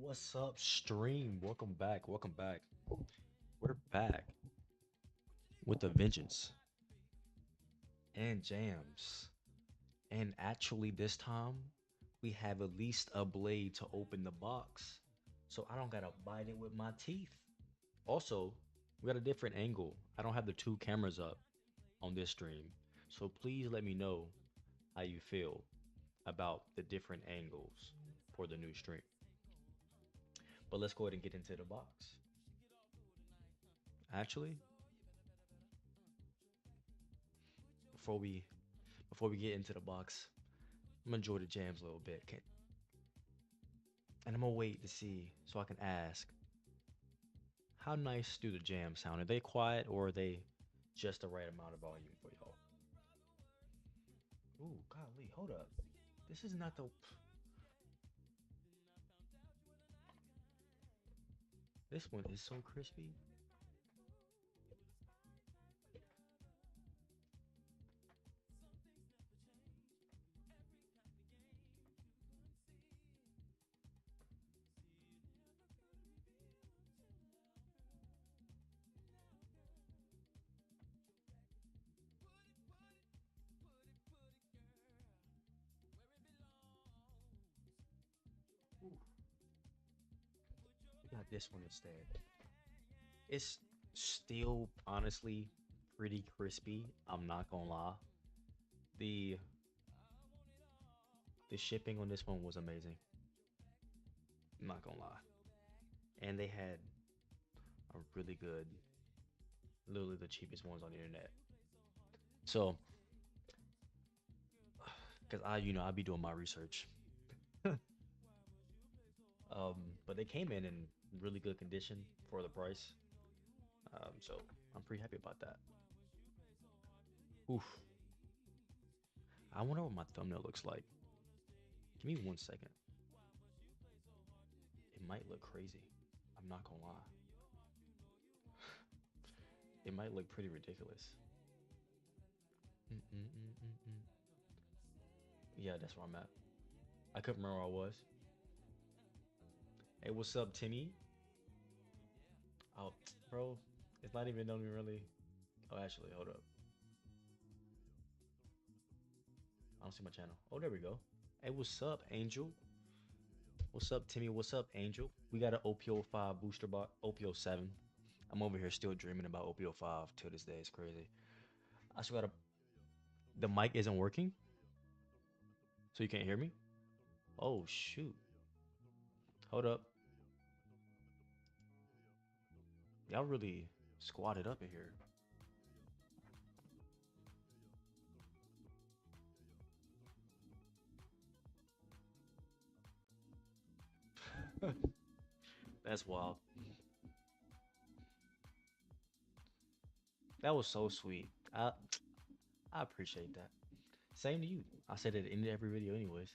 What's up, stream? Welcome back. Welcome back. We're back with a vengeance and jams. And actually, this time we have at least a blade to open the box, so I don't gotta bite it with my teeth. Also, we got a different angle. I don't have the two cameras up on this stream, so please let me know how you feel about the different angles for the new stream. But let's go ahead and get into the box. Actually, before we get into the box, I'm gonna enjoy the jams a little bit. And I'm gonna wait to see so I can ask, how nice do the jams sound? Are they quiet or are they just the right amount of volume for y'all? Ooh, golly, hold up. This is not the. This one is so crispy. Ooh, we got this one instead. It's still honestly pretty crispy. I'm not gonna lie. The the shipping on this one was amazing. I'm not gonna lie. And they had a really good, literally the cheapest ones on the internet. So, because I be doing my research. Um, but they came in really good condition for the price. So I'm pretty happy about that. Oof. I wonder what my thumbnail looks like. Give me 1 second. It might look crazy. I'm not gonna lie. It might look pretty ridiculous. Mm-mm-mm-mm-mm. Yeah, that's where I'm at. I couldn't remember where I was. Hey, what's up, Timmy? Oh, bro, it's not even known me really. Oh, actually, hold up. I don't see my channel. Oh, there we go. Hey, what's up, Angel? What's up, Timmy? What's up, Angel? We got an OP05 booster box. OP07. I'm over here still dreaming about OP05 till this day. It's crazy. I still got a. The mic isn't working, so you can't hear me. Oh shoot! Hold up. Y'all really squatted up in here. That's wild. That was so sweet. I appreciate that. Same to you. I said it in every video, anyways.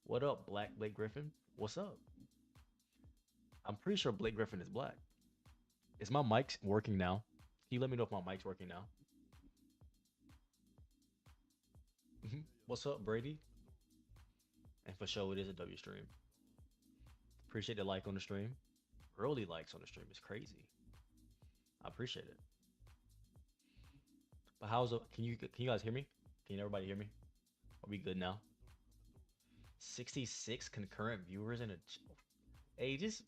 What up, Black Blake Griffin? What's up? I'm pretty sure Blake Griffin is black. Is my mic working now? Can you let me know if my mic's working now? What's up, Brady? And for sure, it is a W stream. Appreciate the like on the stream. Early likes on the stream is crazy. I appreciate it. But how's it? Can you guys hear me? Can everybody hear me? Are we good now? 66 concurrent viewers in a. Hey, just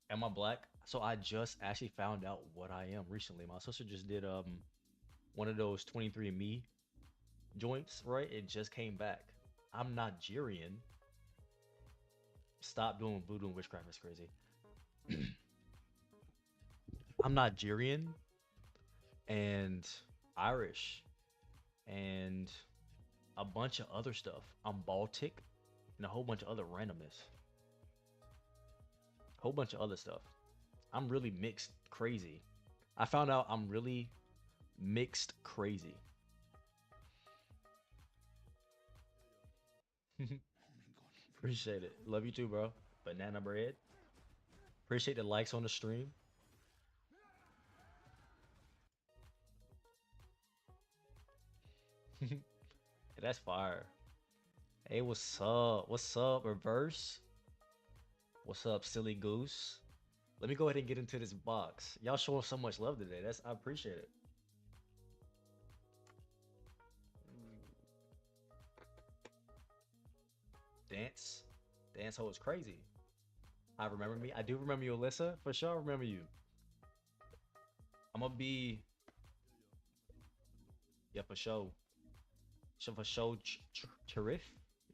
am I black? So I just actually found out what I am recently. My sister just did one of those 23andMe joints, right? It just came back. I'm Nigerian. Stop doing voodoo and witchcraft. It's crazy. I'm Nigerian and Irish and a bunch of other stuff. I'm Baltic and a whole bunch of other randomness. Whole bunch of other stuff. I'm really mixed crazy. I found out I'm really mixed crazy. Appreciate it. Love you too, bro. Banana bread. Appreciate the likes on the stream. That's fire. Hey, what's up? What's up, reverse? What's up, silly goose? Let me go ahead and get into this box. Y'all showing so much love today. I appreciate it. Dance, dance hole is crazy. I remember me. I do remember you, Alyssa. For sure, I remember you. I'm gonna be yeah for sure. For sure, Cherif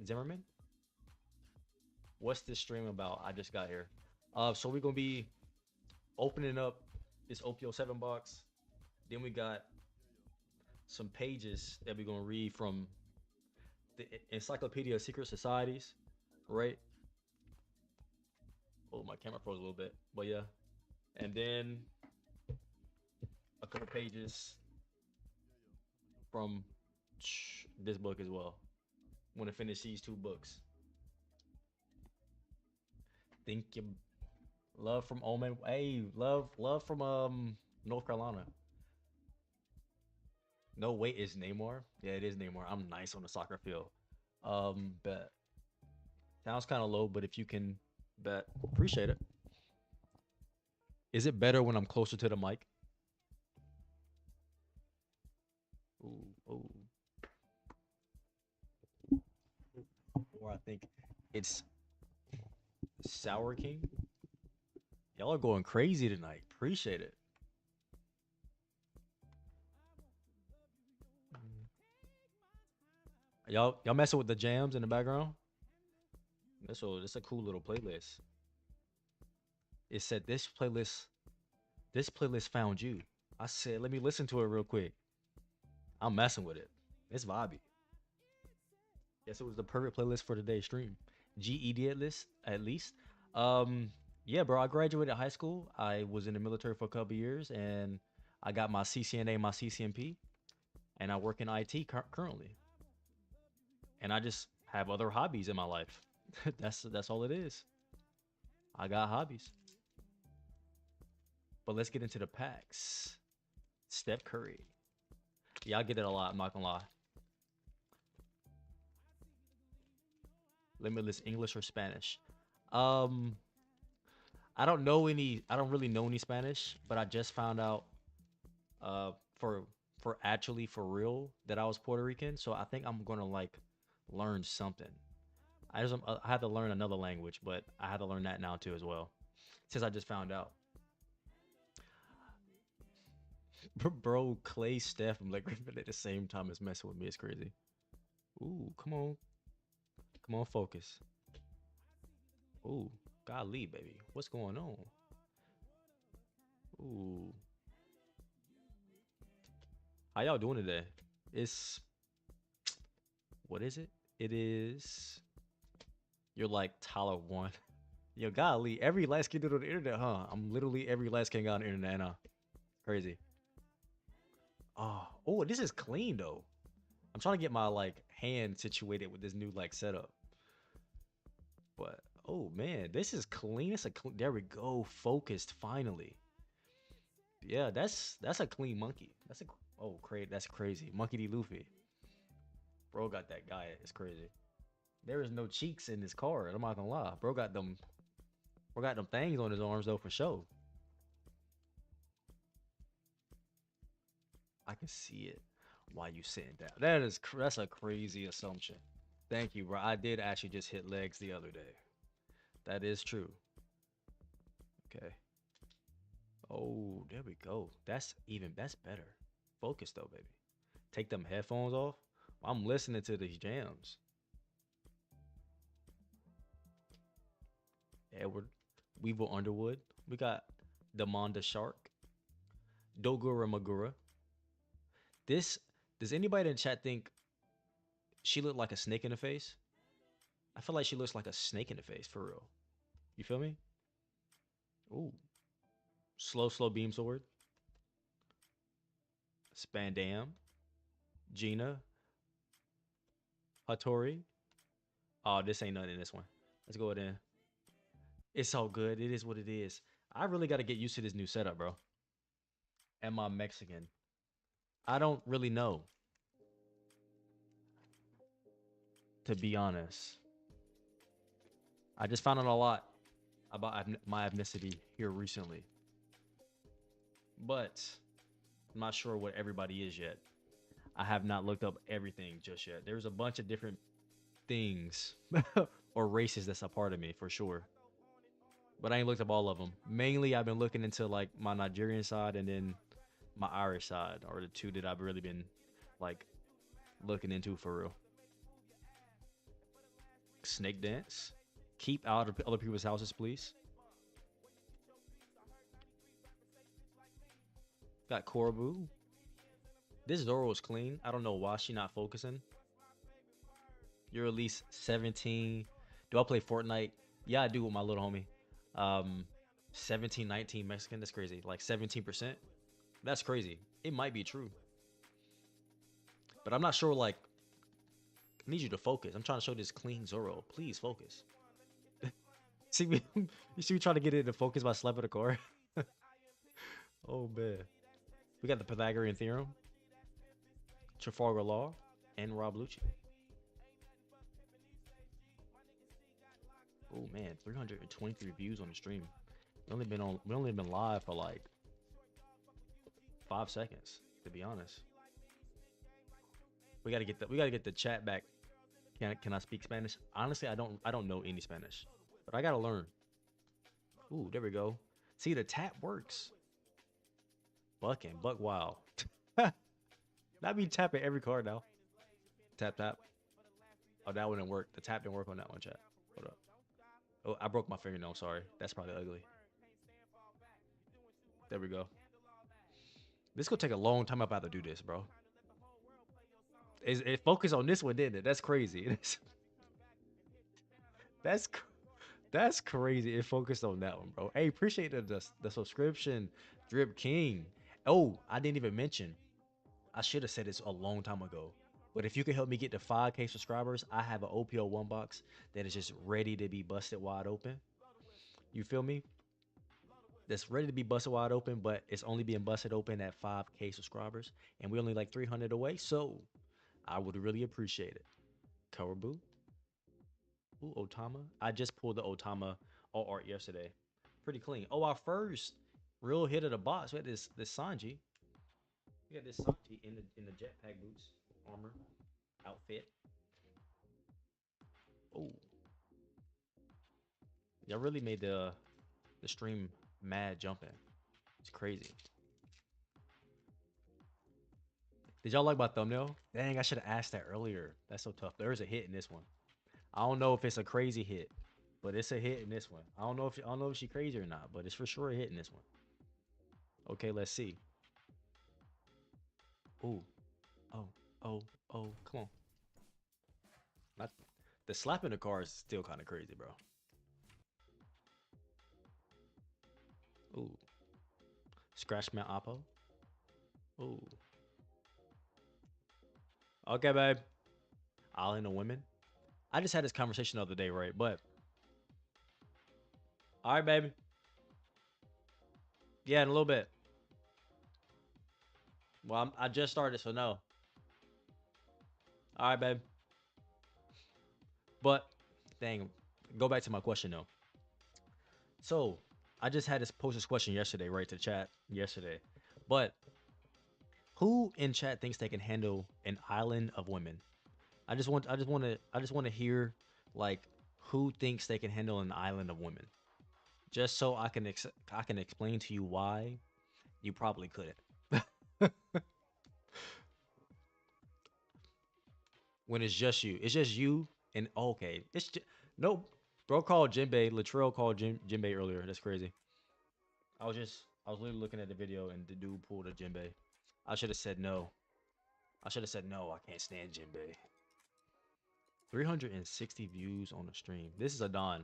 Zimmerman. What's this stream about? I just got here. So we're gonna be opening up this OP07 box. Then we got some pages that we're gonna read from the Encyclopedia of Secret Societies, right? Oh, my camera froze a little bit, but yeah. And then a couple pages from this book as well. Want to finish these two books. Think you love from Omen. Hey, love from North Carolina. No, wait, is Neymar? Yeah, it is Neymar. I'm nice on the soccer field. Bet. Sounds kind of low, but if you can bet, appreciate it. Is it better when I'm closer to the mic? Ooh, ooh. Or I think it's Sour King. Y'all are going crazy tonight. Appreciate it. Y'all messing with the jams in the background? That's a cool little playlist. It said this playlist found you. I said, let me listen to it real quick. I'm messing with it. It's vibey. Guess it was the perfect playlist for today's stream. GED at least. Um, yeah, bro. I graduated high school. I was in the military for a couple years, and I got my CCNA, my CCMP, and I work in IT currently. And I just have other hobbies in my life. That's all it is. I got hobbies. But let's get into the packs. Steph Curry. Yeah, I get it a lot. I'm not gonna lie. Limitless English or Spanish. Um, I don't know any. I don't really know any Spanish, but I just found out uh for actually for real that I was Puerto Rican. So I think I'm gonna like learn something. I had to learn another language, but I had to learn that now too as well. Since I just found out, bro, Clay, Steph, and Blake Griffin at the same time is messing with me. It's crazy. Ooh, come on, focus. Ooh, golly, baby, what's going on? Ooh, how y'all doing today? It's what is it? It is. You're like Tyler one. Yo, golly, every last kid on the internet, huh? I'm literally every last kid on the internet, huh? Crazy. Oh, this is clean though. I'm trying to get my like hand situated with this new like setup. But oh man, this is clean. There we go. Focused finally. Yeah, that's a clean monkey. That's crazy. Monkey D. Luffy. Bro got that guy. It's crazy. There is no cheeks in this card. I'm not gonna lie. Bro got them things on his arms though for sure. I can see it while you sitting down. That's a crazy assumption. Thank you, bro. I did actually just hit legs the other day. That is true. Okay. Oh, there we go. That's better. Focus though, baby. Take them headphones off. I'm listening to these jams. Edward Weevil Underwood. We got Demonda Shark. Dogura Magura. This does anybody in the chat think she looked like a snake in the face? I feel like she looks like a snake in the face for real. You feel me? Ooh. Slow beam sword. Spandam. Gina. Hattori. Oh, this ain't nothing in this one. Let's go in. It's all good. It is what it is. I really got to get used to this new setup, bro. Am I Mexican? I don't really know, to be honest. I just found out a lot. about my ethnicity here recently, but I'm not sure what everybody is yet. I have not looked up everything just yet. There's a bunch of different things or races that's a part of me for sure, but I ain't looked up all of them. Mainly, I've been looking into like my Nigerian side and then my Irish side, are the two that I've really been like looking into for real. Snake dance. Keep out of other people's houses, please. Got Korobu. This Zoro is clean. I don't know why she not focusing. You're at least 17. Do I play Fortnite? Yeah, I do with my little homie. Um, 17, 19 Mexican. That's crazy. Like 17%. That's crazy. It might be true, but I'm not sure. Like, I need you to focus. I'm trying to show this clean Zoro. Please focus. See me? You see me trying to get it to focus by slapping the car? Oh man. We got the Pythagorean theorem, Trafalgar Law, and Rob Lucci. Oh man, 323 views on the stream. We only been live for like 5 seconds, to be honest. We gotta get the chat back. Can I speak Spanish? Honestly, I don't know any Spanish, but I gotta learn. Ooh, there we go. See, the tap works. Bucking, buck wild. Not be tapping every card now. Tap tap. Oh, that one didn't work. The tap didn't work on that one, chat. Hold up. Oh, I broke my fingernail. Sorry. That's probably ugly. There we go. This gonna take a long time. I'm about to do this, bro. It focused on this one, didn't it? That's crazy. That's that's crazy. It focused on that one, bro. Hey, appreciate the subscription, Drip King. Oh, I didn't even mention. I should have said this a long time ago. But if you can help me get to 5K subscribers, I have an OPO1 box that is just ready to be busted wide open. You feel me? That's ready to be busted wide open, but it's only being busted open at 5K subscribers, and we only like 300 away. So I would really appreciate it. Karabu. Ooh, Otama. I just pulled the Otama all art yesterday. Pretty clean. Oh, our first real hit of the box. We had this Sanji. We got this Sanji in the jetpack boots armor outfit. Oh, y'all really made the stream mad jumping. It's crazy. Did y'all like my thumbnail? Dang, I should have asked that earlier. That's so tough. There's a hit in this one. I don't know if it's a crazy hit, but it's a hit in this one. I don't know if she crazy or not, but it's for sure a hit in this one. Okay, let's see. Ooh, oh, oh, oh, come on. Not the slap in the car is still kind of crazy, bro. Ooh, scratch my oppo. Ooh, okay, babe. Island of women. I just had this conversation the other day, right? But all right, baby. Yeah, in a little bit. Well, I just started, so no. All right, babe. But dang, go back to my question though. So I just had this post this question yesterday, right, to chat yesterday. But who in chat thinks they can handle an island of women? I just want to hear like who thinks they can handle an island of women, just so I can explain to you why you probably couldn't. When it's just you and okay, it's just, no, bro called Jinbei, Latrell called Jinbei earlier. That's crazy. I was literally looking at the video and the dude pulled a Jinbei. I should have said no. I should have said no. I can't stand Jinbei. 360 views on the stream. This is a Dawn.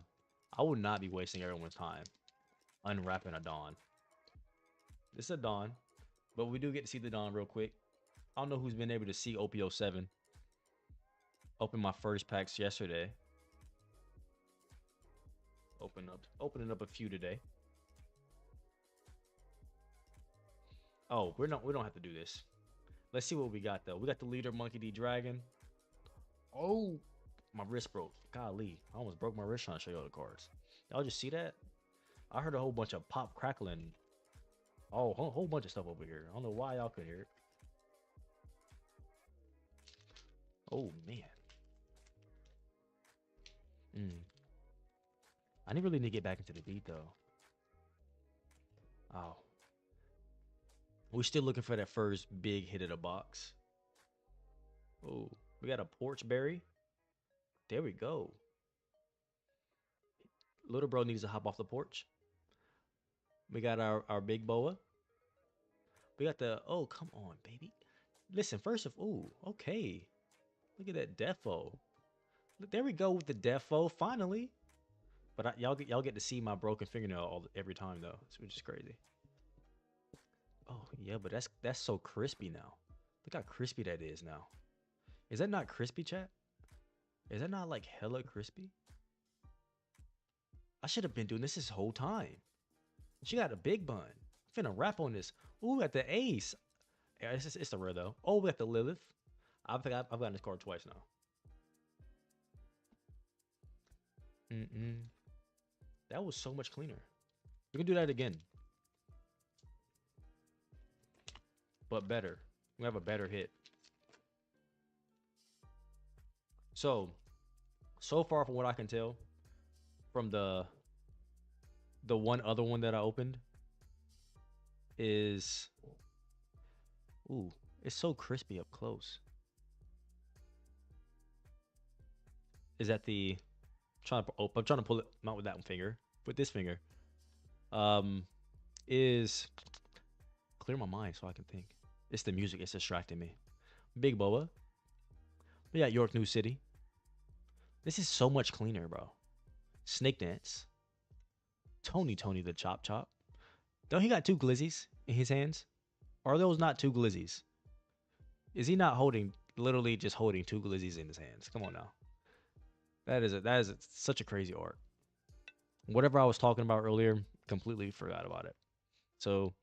I would not be wasting everyone's time unwrapping a Dawn. This is a Dawn, but we do get to see the Dawn real quick. I don't know who's been able to see OP07. Opened my first packs yesterday. Opening up a few today. Oh, we don't have to do this. Let's see what we got though. We got the leader Monkey D Dragon. Oh, my wrist broke. Golly, I almost broke my wrist trying to show you all the cards. Y'all just see that? I heard a whole bunch of pop crackling. Oh, a whole bunch of stuff over here. I don't know why y'all could hear it. Oh man. I didn't really need to get back into the beat though. Oh, we're still looking for that first big hit of the box. Oh, we got a porch berry. There we go. Little bro needs to hop off the porch. We got our big boa. We got the, oh, come on, baby. Listen, first of, oh, okay. Look at that defo. Look, there we go with the defo, finally. But y'all get to see my broken fingernail every time though, which is crazy. Oh yeah, but that's so crispy now. Look how crispy that is now. Is that not crispy, chat? Is that not like hella crispy? I should have been doing this whole time. She got a big bun. Finna rap on this. Ooh, at the ace. Yeah, it's the rare though. Oh, we got the Lilith. I've gotten this card twice now. That was so much cleaner. We can do that again. But better. We have a better hit. So far from what I can tell, from the one other one that I opened is, ooh, it's so crispy up close. Is that the I'm trying to pull it not with that one finger, with this finger. Is clear my mind so I can think. It's the music, it's distracting me. Big Boa. We got York New City. This is so much cleaner, bro. Snake Dance. Tony the Chop Chop. Don't he got two glizzies in his hands? Or are those not two glizzies? Is he not literally just holding two glizzies in his hands? Come on now. That is such a crazy art. Whatever I was talking about earlier, completely forgot about it. So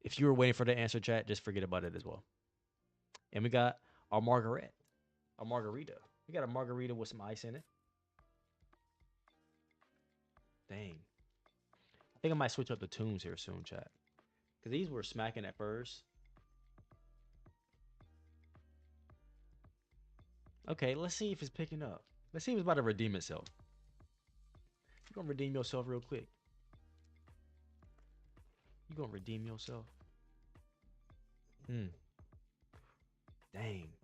if you were waiting for the answer, chat, just forget about it as well. And we got our margarita. We got a margarita with some ice in it. Dang. I think I might switch up the tunes here soon, chat. Because these were smacking at first. Okay, let's see if it's picking up. Let's see if it's about to redeem itself. You're going to redeem yourself real quick. You're going to redeem yourself. Dang.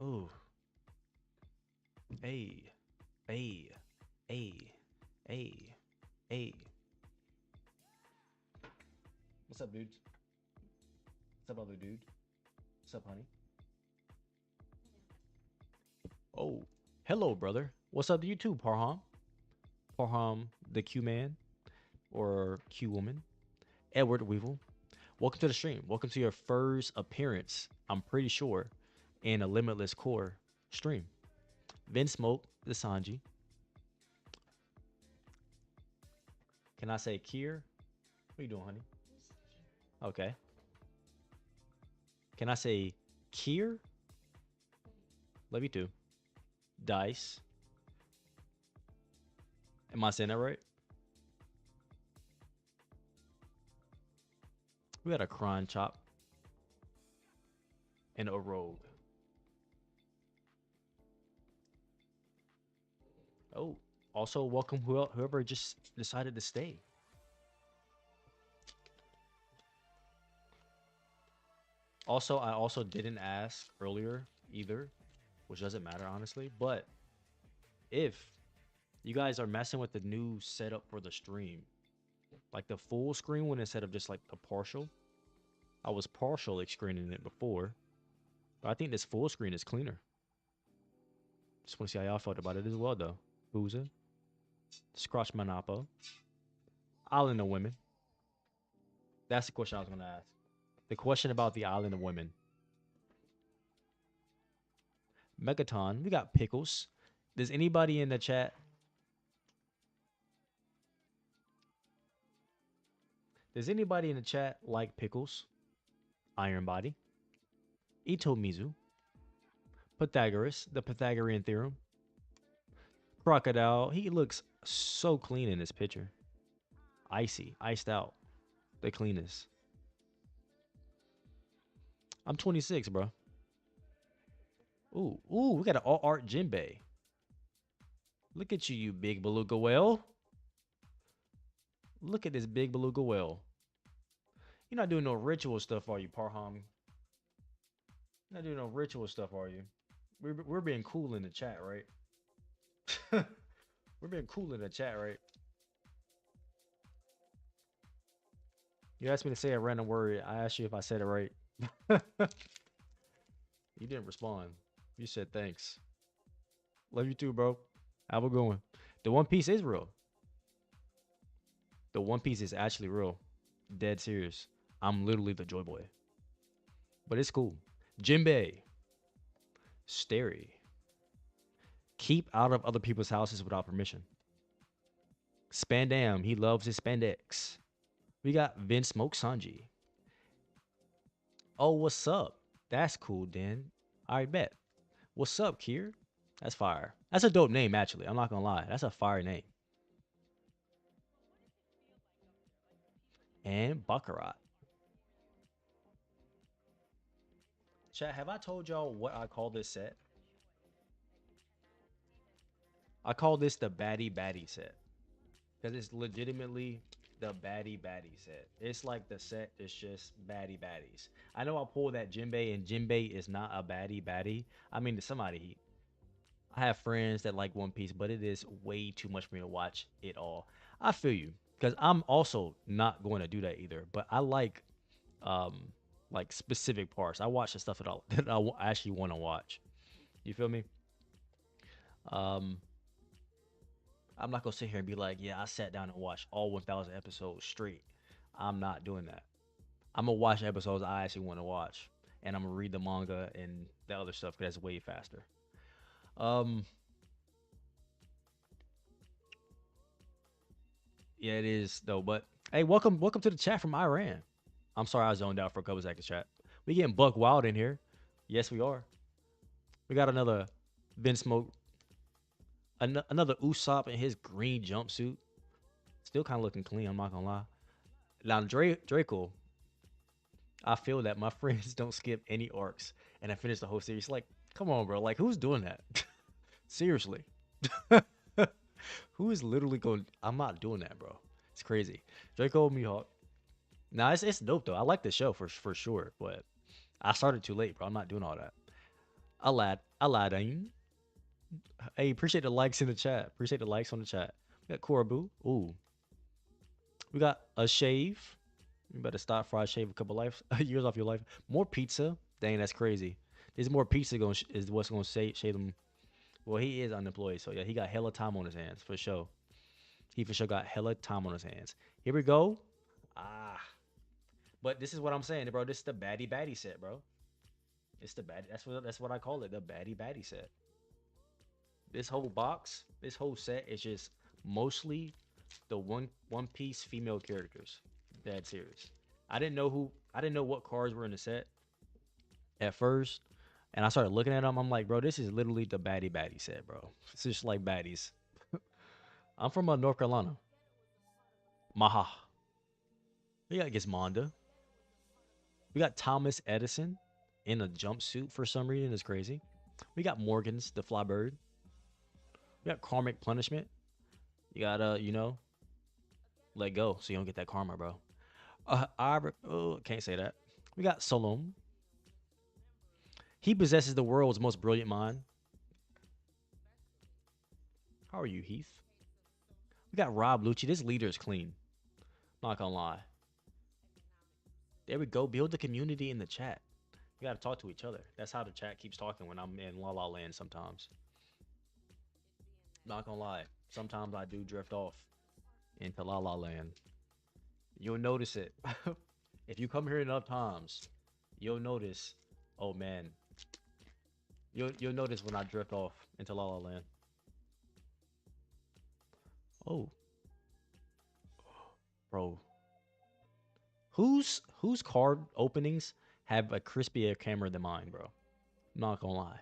Ooh. Hey. What's up, dudes? What's up, other dude? What's up, honey? Oh, hello, brother. What's up to you too, Parham? Parham, the Q-man or Q-woman. Edward Weevil. Welcome to the stream. Welcome to your first appearance, I'm pretty sure, in a Limitless Core stream. Vin Smoke, the Sanji. Can I say Kier? What are you doing, honey? Okay. Can I say Kier? Love you too. Dice. Am I saying that right? We got a Cron Chop. And a Rogue. Oh, also welcome whoever just decided to stay. Also, I also didn't ask earlier either, which doesn't matter honestly, but if you guys are messing with the new setup for the stream, like the full screen one instead of just like the partial, I was partially screening it before, but I think this full screen is cleaner. Just want to see how y'all felt about it as well though. Booza, Scratch Monopo, Island of Women. That's the question I was going to ask. The question about the Island of Women. Megaton. We got Pickles. Does anybody in the chat? Does anybody in the chat like Pickles? Iron Body. Itomizu. Pythagoras. The Pythagorean Theorem. Crocodile. He looks so clean in this picture. Icy, iced out, the cleanest. I'm 26, bro. Ooh, we got an all art Jinbei. Look at you, you big beluga whale. Look at this big beluga whale. You're not doing no ritual stuff, are you, Parham? You're not doing no ritual stuff, are you? We're being cool in the chat, right? We're being cool in the chat, right? You asked me to say a random word. I asked you if I said it right. You didn't respond. You said thanks. Love you too, bro. Have a good one. The One Piece is real. The One Piece is actually real. Dead serious. I'm literally the Joy Boy. But it's cool. Jinbei. Starry. Keep out of other people's houses without permission. Spandam. He loves his spandex. We got Vince Smoke Sanji. Oh, what's up? That's cool, Dan. I bet. What's up, Kier? That's fire. That's a dope name, actually. I'm not gonna lie. That's a fire name. And Baccarat. Chat, have I told y'all what I call this set? I call this the Baddie Baddie set. Because it's legitimately the Baddie Baddie set. It's like the set is just Baddie Baddies. I know I pulled that Jinbei, and Jinbei is not a Baddie Baddie. I mean, to somebody, I have friends that like One Piece, but it is way too much for me to watch it all. I feel you. Because I'm also not going to do that either. But I like specific parts. I watch the stuff that I actually want to watch. You feel me? Um, I'm not gonna sit here and be like, yeah, I sat down and watched all 1,000 episodes straight. I'm not doing that. I'm gonna watch episodes I actually want to watch, and I'm gonna read the manga and the other stuff because that's way faster. Um, yeah, it is though. But hey, welcome to the chat from Iran. I'm sorry I zoned out for a couple seconds, chat. We getting buck wild in here. Yes, we are. We got another Vince Smoke, another Usopp in his green jumpsuit. Still kind of looking clean. I'm not gonna lie. Now Draco, I feel that my friends don't skip any arcs, and I finished the whole series. Like, come on, bro. Like, who's doing that? Seriously, who is literally going? I'm not doing that, bro. It's crazy. Draco Mihawk. Now it's dope though. I like the show for sure, but I started too late, bro. I'm not doing all that. Aladdin. Hey, appreciate the likes in the chat. Appreciate the likes on the chat. We got Korabu. Ooh, we got a shave. You better stop fry shave a couple life years off your life. More pizza. Dang, that's crazy. There's more pizza going is what's gonna say shave him. Well, he is unemployed, so yeah, he got hella time on his hands for sure. He for sure got hella time on his hands. Here we go. Ah, but this is what I'm saying, bro. This is the baddie baddie set, bro. It's the bad. That's what I call it, the baddie baddie set. This whole box, this whole set is just mostly the One Piece female characters. Dead serious. I didn't know what cards were in the set at first, and I started looking at them. I'm like, bro, this is literally the baddie baddie set, bro. It's just like baddies. I'm from North Carolina. Maha. We got Gizmonda. We got Thomas Edison in a jumpsuit for some reason. It's crazy. We got Morgan's the Flybird. We got Karmic Punishment. You gotta, let go so you don't get that karma, bro. Oh, can't say that. We got Solom. He possesses the world's most brilliant mind. How are you, Heath? We got Rob Lucci. This leader is clean. Not gonna lie. There we go. Build the community in the chat. We gotta talk to each other. That's how the chat keeps talking when I'm in La La Land sometimes. Not gonna lie. Sometimes I do drift off into La La Land. You'll notice it. If you come here enough times, you'll notice. Oh man, you'll notice when I drift off into La La Land. Oh, bro, whose card openings have a crispier camera than mine, bro? Not gonna lie.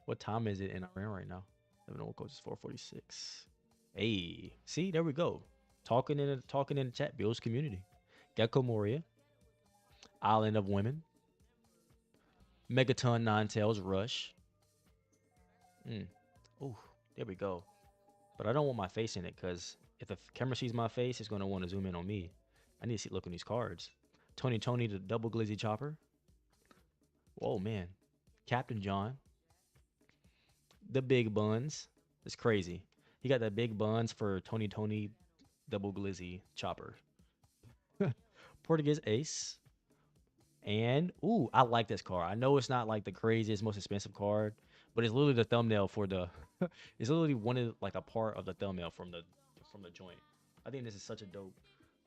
What time is it in Iran right now? 7 goes 4:46. Hey, see, there we go. Talking in the chat builds community. Gecko Moria, Island of Women, Megaton Ninetales Rush. Mm. Ooh, there we go. But I don't want my face in it because if the camera sees my face, it's going to want to zoom in on me. I need to see look at these cards. Tony the double glizzy chopper. Whoa, man. Captain John. The big buns. It's crazy. He got the big buns for Tony double glizzy chopper. Portuguese ace. And ooh, I like this card. I know it's not like the craziest, most expensive card, but it's literally the thumbnail for the. It's literally one of like a part of the thumbnail from the joint. I think this is such a dope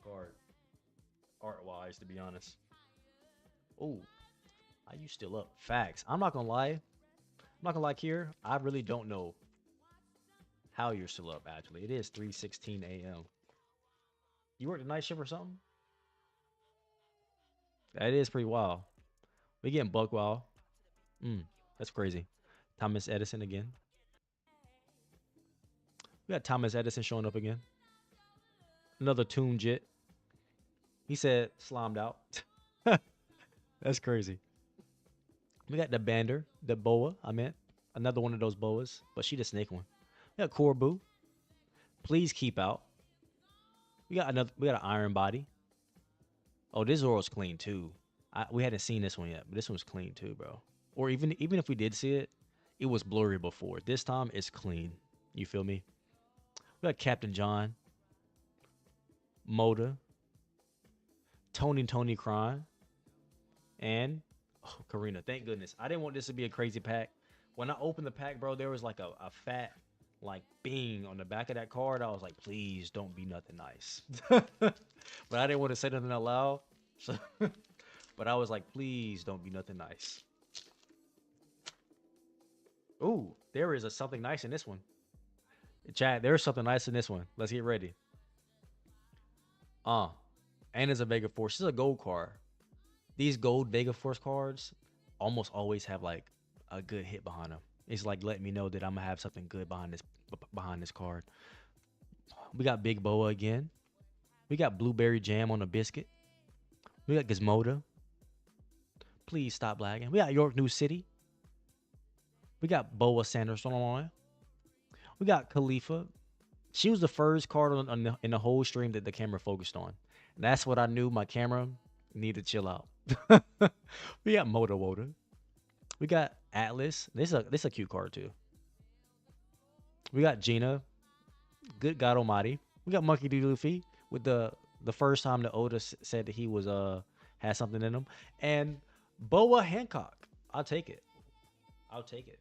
card, art wise, to be honest. Ooh, are you still up? Facts. I'm not gonna lie. I'm not gonna lie here. I really don't know how you're still up. Actually, it is 3:16 a.m. You work the night shift or something? That is pretty wild. We getting buck wild. Mm, that's crazy. Thomas Edison again. We got Thomas Edison showing up again. Another Toon Jit. He said slimed out. That's crazy. We got the Bander, the Boa, I meant. Another one of those boas, but she the snake one. We got Corbu. Please keep out. We got an Iron Body. Oh, this Zoro's clean too. We hadn't seen this one yet, but this one's clean too, bro. Or even if we did see it, it was blurry before. This time it's clean. You feel me? We got Captain John, Moda, Tony crying, and oh, Karina. Thank goodness. I didn't want this to be a crazy pack. When I opened the pack, bro, there was like a fat like bing on the back of that card. I was like, please don't be nothing nice. But I didn't want to say nothing out loud. So but I was like, please don't be nothing nice. Ooh, there is something nice in this one. Chat, there's something nice in this one. Let's get ready. And it's a Vega Force. This is a gold card. These gold Vega Force cards almost always have like a good hit behind them. It's like letting me know that I'm gonna have something good behind this card. We got Big Boa again. We got Blueberry Jam on a biscuit. We got Gizmoda. Please stop lagging. We got York New City. We got Boa Sanderson. We got Khalifa. She was the first card in the whole stream that the camera focused on. And that's what I knew my camera needed to chill out. We got Moto Woda. We got Atlas. This is a cute card too. We got Gina. Good God Almighty. We got Monkey D. Luffy with the first time that Oda said that he was had something in him. And Boa Hancock. I'll take it. I'll take it.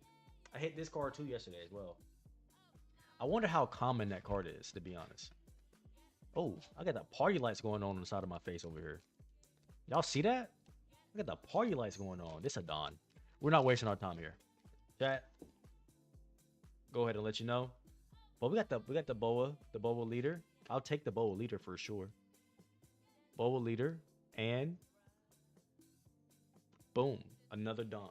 I hit this card too yesterday as well. I wonder how common that card is, to be honest. Oh, I got the party lights going on the side of my face over here. Y'all see that? I got the party lights going on. This a Don. We're not wasting our time here. Chat. Go ahead and let you know. But we got the Boa leader. I'll take the Boa leader for sure. Boa leader and boom, another Don.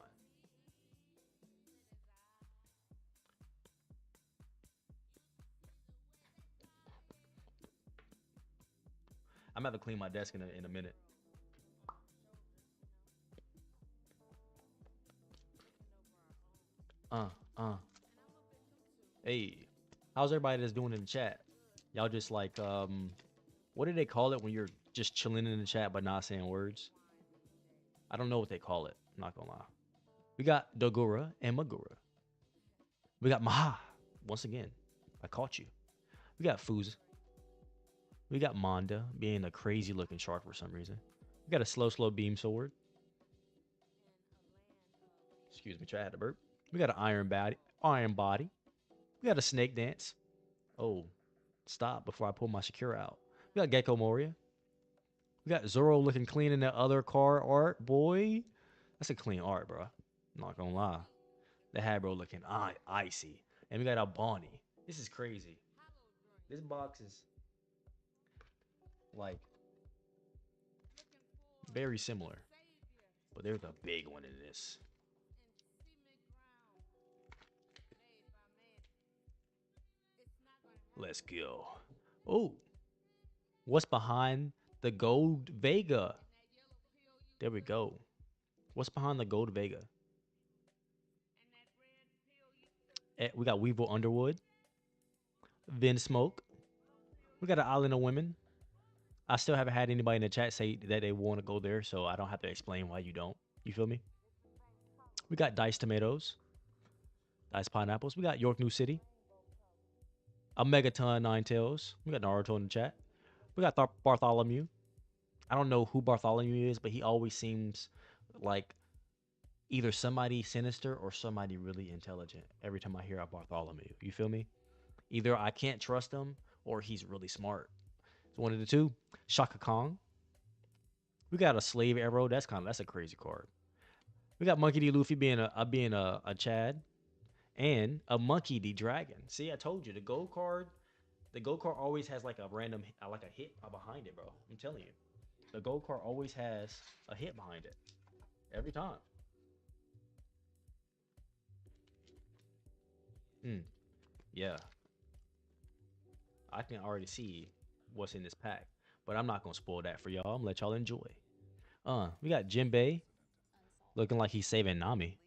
I'm about to clean my desk in a minute. Hey, how's everybody that's doing in the chat? Y'all just like what do they call it when you're just chilling in the chat but not saying words? I don't know what they call it. I'm not gonna lie. We got Dogura and Magura. We got Maha. Once again, I caught you. We got Fuz. We got Manda being a crazy looking shark for some reason. We got a slow beam sword. Excuse me, try to burp. We got an iron body. We got a snake dance. Oh, stop before I pull my Shakira out. We got Gecko Moria. We got Zoro looking clean in that other car art. Boy, that's a clean art, bro. I'm not gonna lie. The hat bro looking icy. And we got our Bonnie. This is crazy. This box is like very similar. But there's a big one in this. Let's go. Oh, What's behind the gold Vega? There we go. What's behind the gold Vega? We got Weevil Underwood, Vin Smoke. We got an Island of Women. I still haven't had anybody in the chat say that they want to go there, so I don't have to explain why you don't. You feel me? We got Diced Tomatoes, Diced Pineapples. We got York New City, a Megaton Nine Tails. We got Naruto in the chat. We got Bartholomew. I don't know who Bartholomew is, but he always seems like either somebody sinister or somebody really intelligent every time I hear about Bartholomew. You feel me? Either I can't trust him or he's really smart. It's one of the two. Shaka Kong. We got a Slave Arrow. That's a crazy card. We got Monkey D. Luffy being a Chad, and a Monkey D. Dragon. See, I told you the gold card always has like a random like a hit behind it, bro. I'm telling you, the gold card always has a hit behind it every time. Mm, yeah, I can already see what's in this pack, but I'm not gonna spoil that for y'all. I'm gonna let y'all enjoy. We got Jinbei looking like he's saving Nami,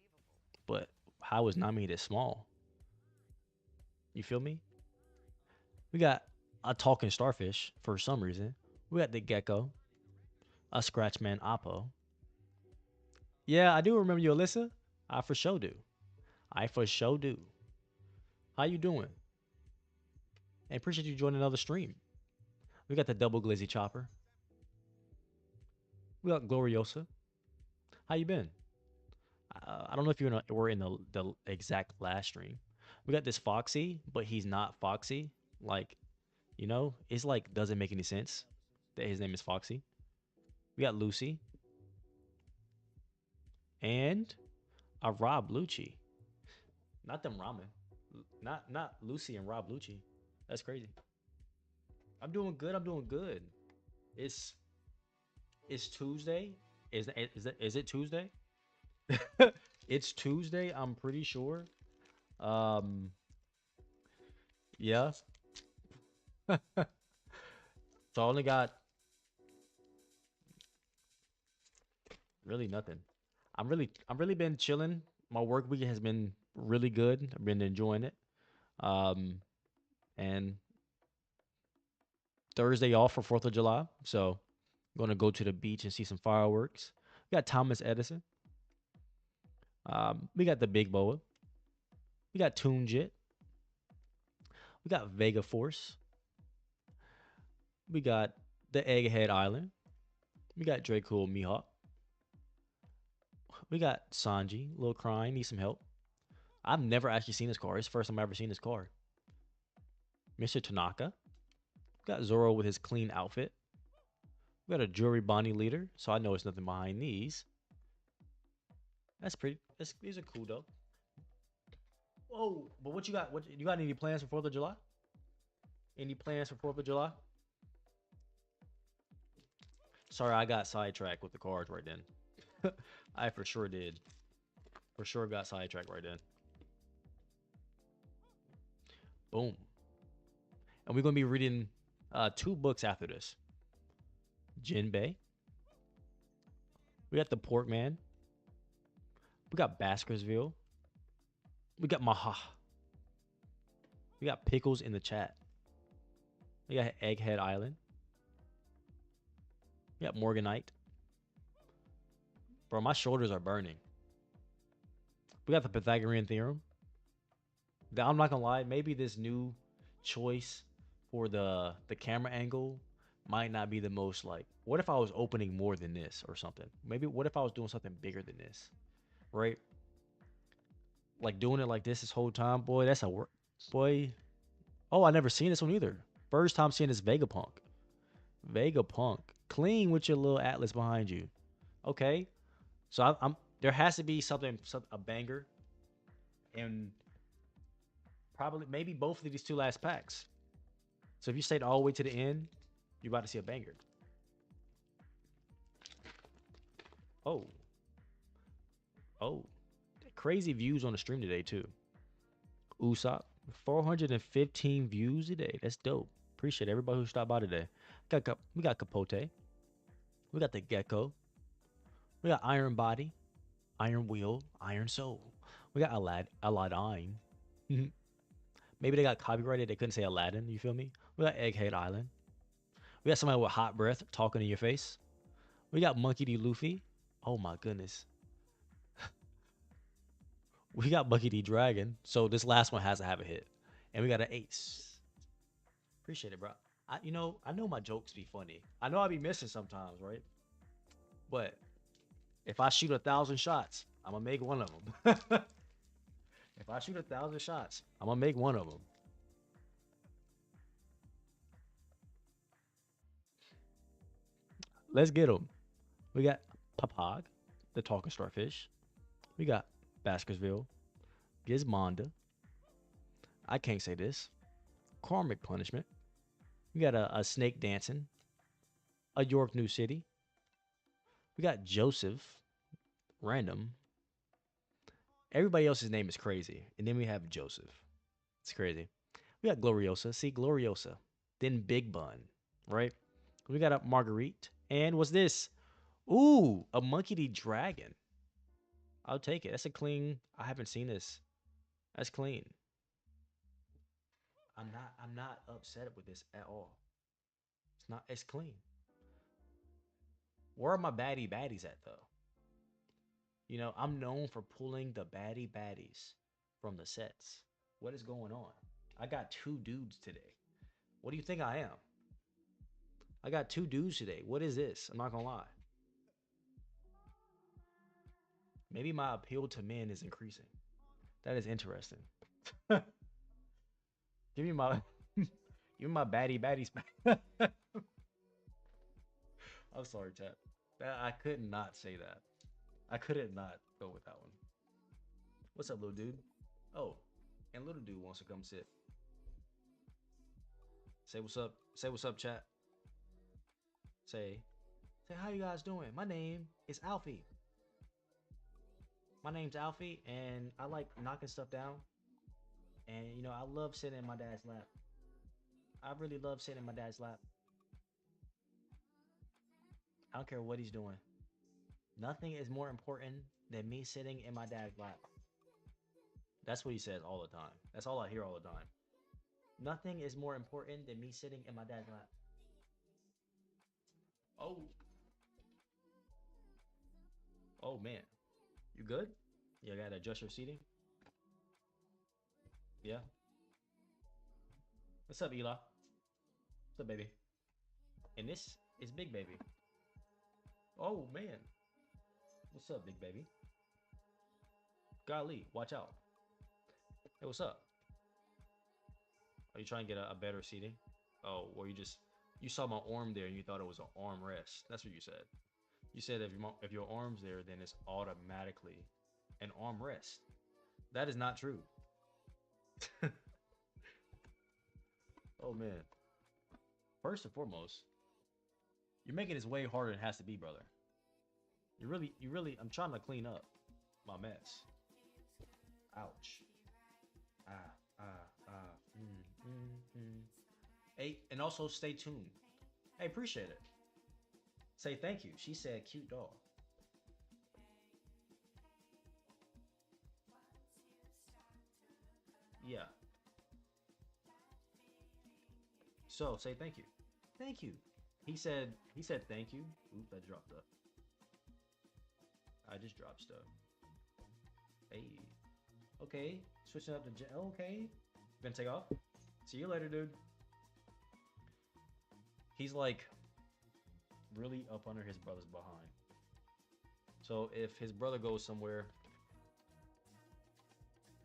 but how is Nami this small? You feel me? We got a talking starfish for some reason. We got the gecko, a Scratchman Oppo. Yeah, I do remember you, Alyssa. I for sure do. I for sure do. How you doing? And appreciate you joining another stream. We got the double glizzy chopper. We got Gloriosa. How you been? I don't know if were in the exact last stream. We got this Foxy, but he's not Foxy. Like, it's like doesn't make any sense that his name is Foxy. We got Lucy and a Rob Lucci. Not them ramen. Not Lucy and Rob Lucci. That's crazy. I'm doing good. I'm doing good. It's it's Tuesday. Is it Tuesday? It's Tuesday. I'm pretty sure. Um, yeah. So I only got really nothing. I'm really been chilling. My work week has been really good. I've been enjoying it. Um, and Thursday off for 4th of July. So I'm gonna go to the beach and see some fireworks. We got Thomas Edison. We got the Big Boa. We got Toonjit. We got Vega Force. We got the Egghead Island. We got Draco Mihawk. We got Sanji, Little Crying, need some help. I've never actually seen this card. It's the first time I've ever seen this card. Mr. Tanaka. We got Zoro with his clean outfit. We got a Jewelry Bonnie leader, so I know it's nothing behind these. That's pretty. These are cool though. Whoa, but what you got? What you got? Any plans for 4th of July? Any plans for 4th of July? Sorry, I got sidetracked with the cards right then. I for sure did. For sure got sidetracked right then. Boom. And we're gonna be reading 2 books after this. Jinbei. We got the Porkman. We got Baskersville. We got Maha. We got Pickles in the chat. We got Egghead Island. We got Morganite. Bro, my shoulders are burning. We got the Pythagorean Theorem. I'm not gonna lie, maybe this new choice for the camera angle might not be the most like. What if I was opening more than this or something? Maybe what if I was doing something bigger than this, right? Like doing it like this whole time, boy. That's a work, boy. Oh, I never seen this one either. First time seeing this Vegapunk. Vegapunk, clean with your little atlas behind you. Okay, so I'm there has to be something, a banger, and probably maybe both of these 2 last packs. So if you stayed all the way to the end, you're about to see a banger. Oh, oh, crazy views on the stream today too. Usopp, 415 views today. That's dope. Appreciate everybody who stopped by today. We got Capote. We got the Gecko. We got Iron Body, Iron Wheel, Iron Soul. We got Aladdin. Maybe they got copyrighted. They couldn't say Aladdin. You feel me? We got Egghead Island. We got somebody with hot breath talking in your face. We got Monkey D. Luffy. Oh my goodness. We got Monkey D. Dragon. So this last one has to have a hit. And we got an ace. Appreciate it, bro. I know my jokes be funny. I know I be missing sometimes, right? But if I shoot 1,000 shots, I'm gonna make one of them. If I shoot 1,000 shots, I'm gonna make one of them. Let's get them. We got Papag, the talking starfish. We got Baskersville, Gizmonda. I can't say this. Karmic punishment. We got a snake dancing. A York New City. We got Joseph, random. Everybody else's name is crazy. And then we have Joseph. It's crazy. We got Gloriosa. See, Gloriosa. Then Big Bun, right? We got a Marguerite. And what's this? Ooh, a Monkey D. Dragon. I'll take it. That's a clean. I haven't seen this. That's clean. I'm not upset with this at all. It's not it's clean. Where are my baddie baddies at though? I'm known for pulling the baddie baddies from the sets. What is going on? I got two dudes today. What do you think I am? I got two dudes today. What is this? I'm not gonna lie. Maybe my appeal to men is increasing. That is interesting. Give me my give me my baddie baddies back. I'm sorry, chat. I could not say that. I couldn't not go with that one. What's up, little dude? Oh, and little dude wants to come sit. Say what's up. Say what's up, chat. Say how you guys doing? My name is Alfie. My name's Alfie, and I like knocking stuff down. And I love sitting in my dad's lap. I really love sitting in my dad's lap. I don't care what he's doing. Nothing is more important than me sitting in my dad's lap. That's what he says all the time. That's all I hear all the time. Nothing is more important than me sitting in my dad's lap. Oh, oh man. You good? You gotta adjust your seating? Yeah. What's up, Ela? What's up, baby? And this is Big Baby. Oh man. What's up, Big Baby? Golly, watch out. Hey, what's up? Are you trying to get a better seating? Oh, or you saw my arm there and you thought it was an arm rest. That's what you said. You said if your arm's there, then it's automatically an arm rest. That is not true. Oh man. First and foremost, you're making this way harder than it has to be, brother. You really, I'm trying to clean up my mess. Ouch. Ah, ah, ah. Hey, and also stay tuned. Hey, appreciate it. Say thank you. She said cute dog. Yeah. So say thank you. Thank you. He said thank you. Oop, that dropped up. I just dropped stuff. Hey. Okay. Switching up to okay. Gonna take off. See you later, dude. He's like really up under his brother's behind. So if his brother goes somewhere,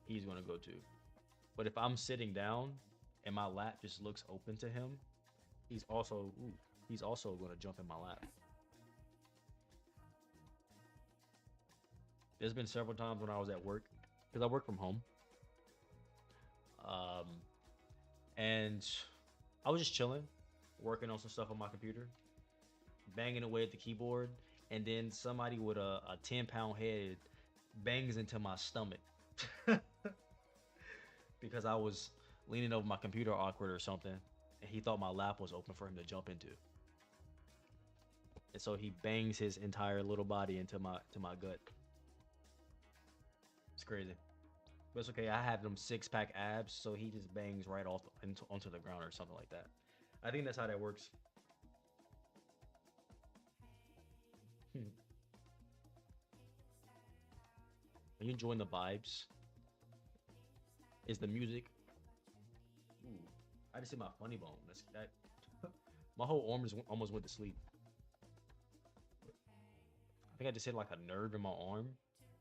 he's gonna go too. But if I'm sitting down and my lap just looks open to him, he's also gonna jump in my lap. There's been several times when I was at work, because I work from home. Um, and I was just chilling, working on some stuff on my computer, banging away at the keyboard, and then somebody with a 10-pound head bangs into my stomach because I was leaning over my computer awkward or something, and he thought my lap was open for him to jump into. and so he bangs his entire little body into my gut. It's crazy. But it's okay. I have them six pack abs, so he just bangs right off onto the ground or something like that. I think that's how that works. Are you enjoying the vibes? Is the music? Ooh, I just hit my funny bone. That's that. My whole arm almost went to sleep. I think I just hit like a nerve in my arm.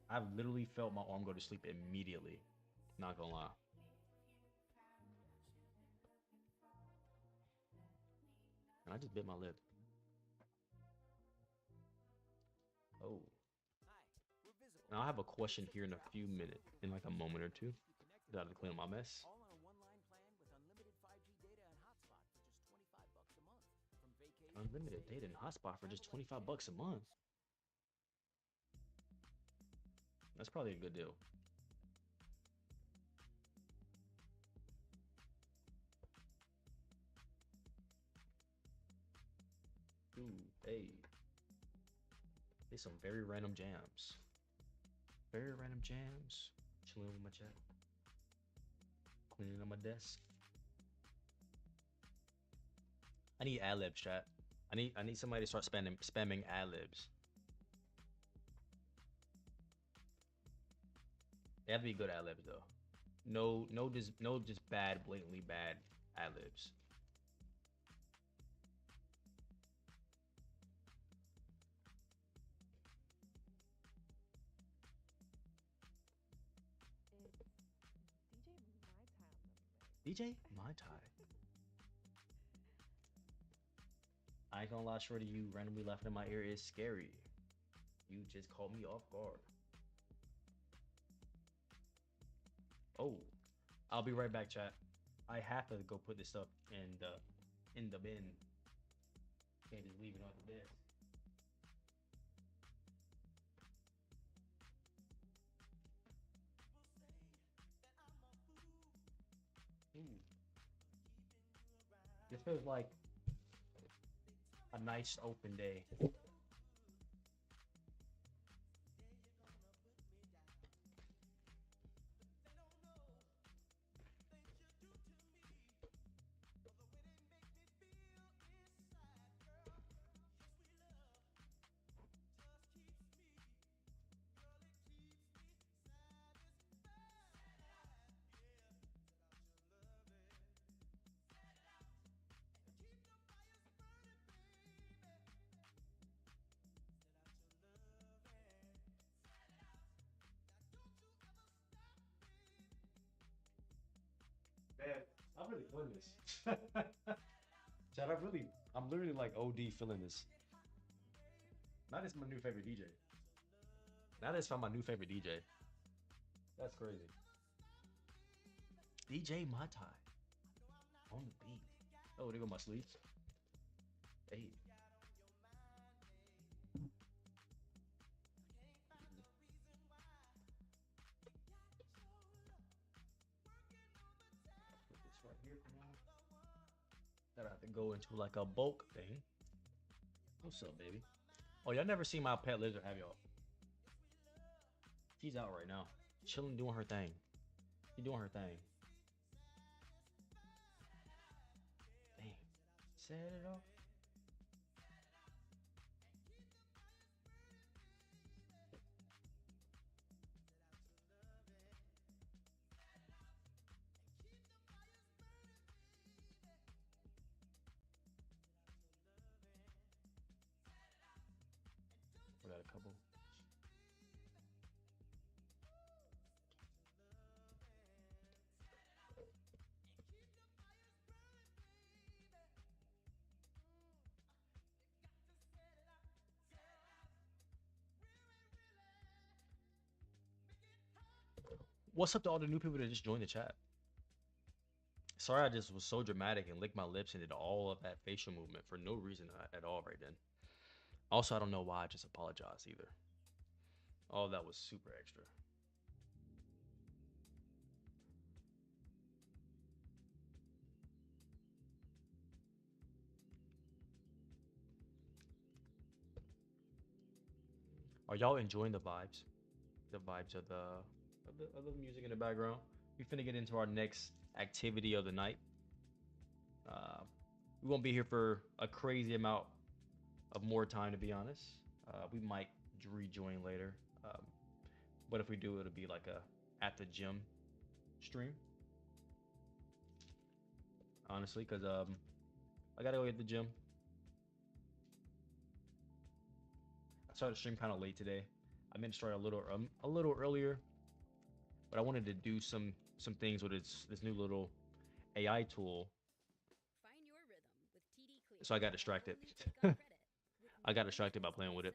I literally felt my arm go to sleep immediately. Not gonna lie. And I just bit my lip. Oh. Now I have a question here in a few minutes, in like a moment or two. Gotta clean up my mess. Unlimited data and hotspot for just 25 bucks a month. That's probably a good deal. Ooh, hey. There's some very random jams. Very random jams. Chilling with my chat. Cleaning on my desk. I need ad libs, chat. I need somebody to start spamming ad libs. They have to be good ad libs though. No just bad, blatantly bad ad libs. DJ My Tai. I ain't gonna lie, shorty, you randomly laughing in my ear is scary. You just caught me off guard. Oh, I'll be right back, chat. I have to go put this stuff in the bin. Can't just leave it on the desk. Ooh. This feels like a nice open day. Man, I'm really feeling this. Chad, I'm literally like OD feeling this. Now this is my new favorite DJ. Now that's from my new favorite DJ. That's crazy. DJ My Tai on the beat. Oh, there go my sleeves. Hey. Put this right here for now. That I have to go into like a bulk thing. What's up, baby? Oh, y'all never seen my pet lizard, have y'all? She's out right now, chilling, doing her thing. She doing her thing. Damn. Set it off. We got a couple. What's up to all the new people that just joined the chat? Sorry, I just was so dramatic and licked my lips and did all of that facial movement for no reason at all right then. Also, I don't know why I just apologized either. All that was super extra. Are y'all enjoying the vibes? The vibes of the music in the background. We finna get into our next activity of the night. Uh, we won't be here for a crazy amount of more time, to be honest. We might rejoin later, um, but if we do, it'll be like a at the gym stream, honestly, because I gotta go hit the gym. I started the stream kind of late today. I meant to start a little earlier, but I wanted to do some things with this new little AI tool. So I got distracted. I got distracted by playing with it,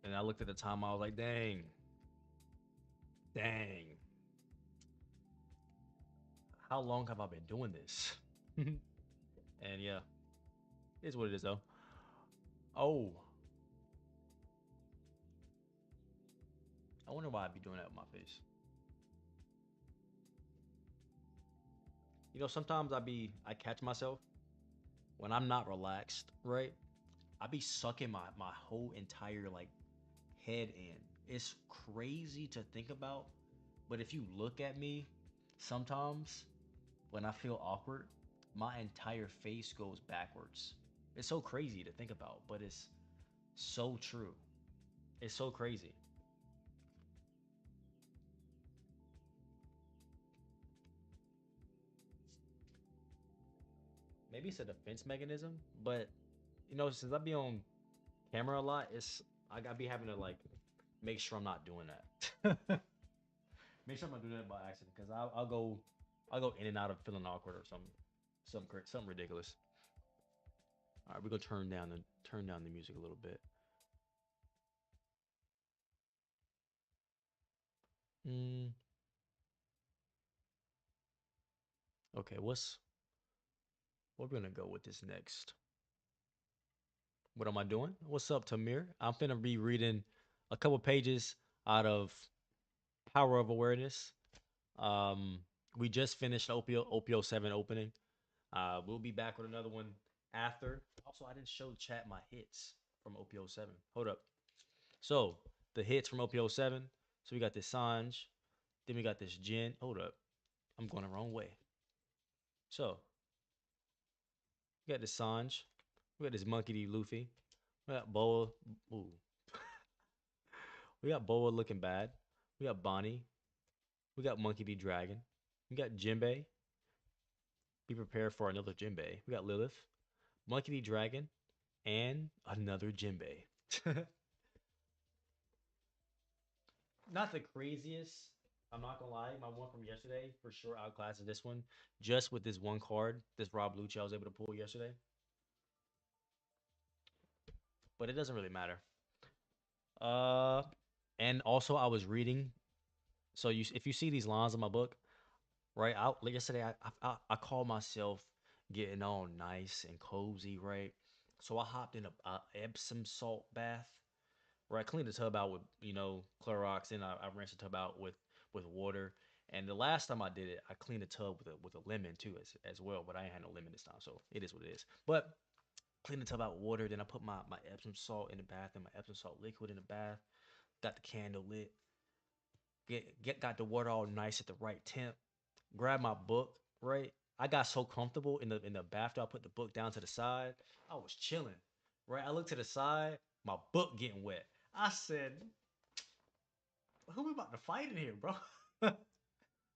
and I looked at the time. I was like, "Dang, dang, how long have I been doing this?" And yeah, it's what it is though. Oh, I wonder why I'd be doing that with my face. Sometimes I catch myself when I'm not relaxed, right? I be sucking my whole entire like head in. It's crazy to think about, but if you look at me, sometimes when I feel awkward, my entire face goes backwards. It's so crazy to think about, but it's so true. It's so crazy. Maybe it's a defense mechanism, but since I be on camera a lot, I gotta be having to like make sure I'm not doing that. Make sure I'm not doing that by accident, because I'll go in and out of feeling awkward or something ridiculous. All right, we're gonna turn down the music a little bit. Mm, okay, what we're gonna go with this next? What am I doing? What's up, Tamir? I'm finna be reading a couple pages out of Power of Awareness. Um, we just finished OP07 opening. We'll be back with another one after. Also, I didn't show chat my hits from OP07. Hold up. So the hits from OP07. So we got this Sanj, then we got this Jin. Hold up, I'm going the wrong way. So we got this Sanj, we got this Monkey D. Luffy, we got Boa. Ooh, we got Boa looking bad. We got Bonnie. We got Monkey D. Dragon. We got Jinbei. Be prepared for another Jinbei. We got Lilith, Monkey D. Dragon, and another Jinbei. Not the craziest. I'm not gonna lie, my one from yesterday for sure outclasses this one. Just with this one card, this Rob Lucci I was able to pull yesterday. But it doesn't really matter. Uh, and also I was reading. So if you see these lines in my book, right? Like yesterday, I called myself getting all nice and cozy, right? So I hopped in a Epsom salt bath, right? I cleaned the tub out with Clorox, and I rinsed the tub out with water. And the last time I did it, I cleaned the tub with a lemon too, as well. But I ain't had no lemon this time, so it is what it is. But cleaned the tub out with water. Then I put my Epsom salt in the bath and my Epsom salt liquid in the bath. Got the candle lit. Got the water all nice at the right temp. Grab my book. Right. I got so comfortable in the bathroom. I put the book down to the side. I was chilling. Right. I looked to the side. My book getting wet. I said, "Who we about to fight in here, bro?" I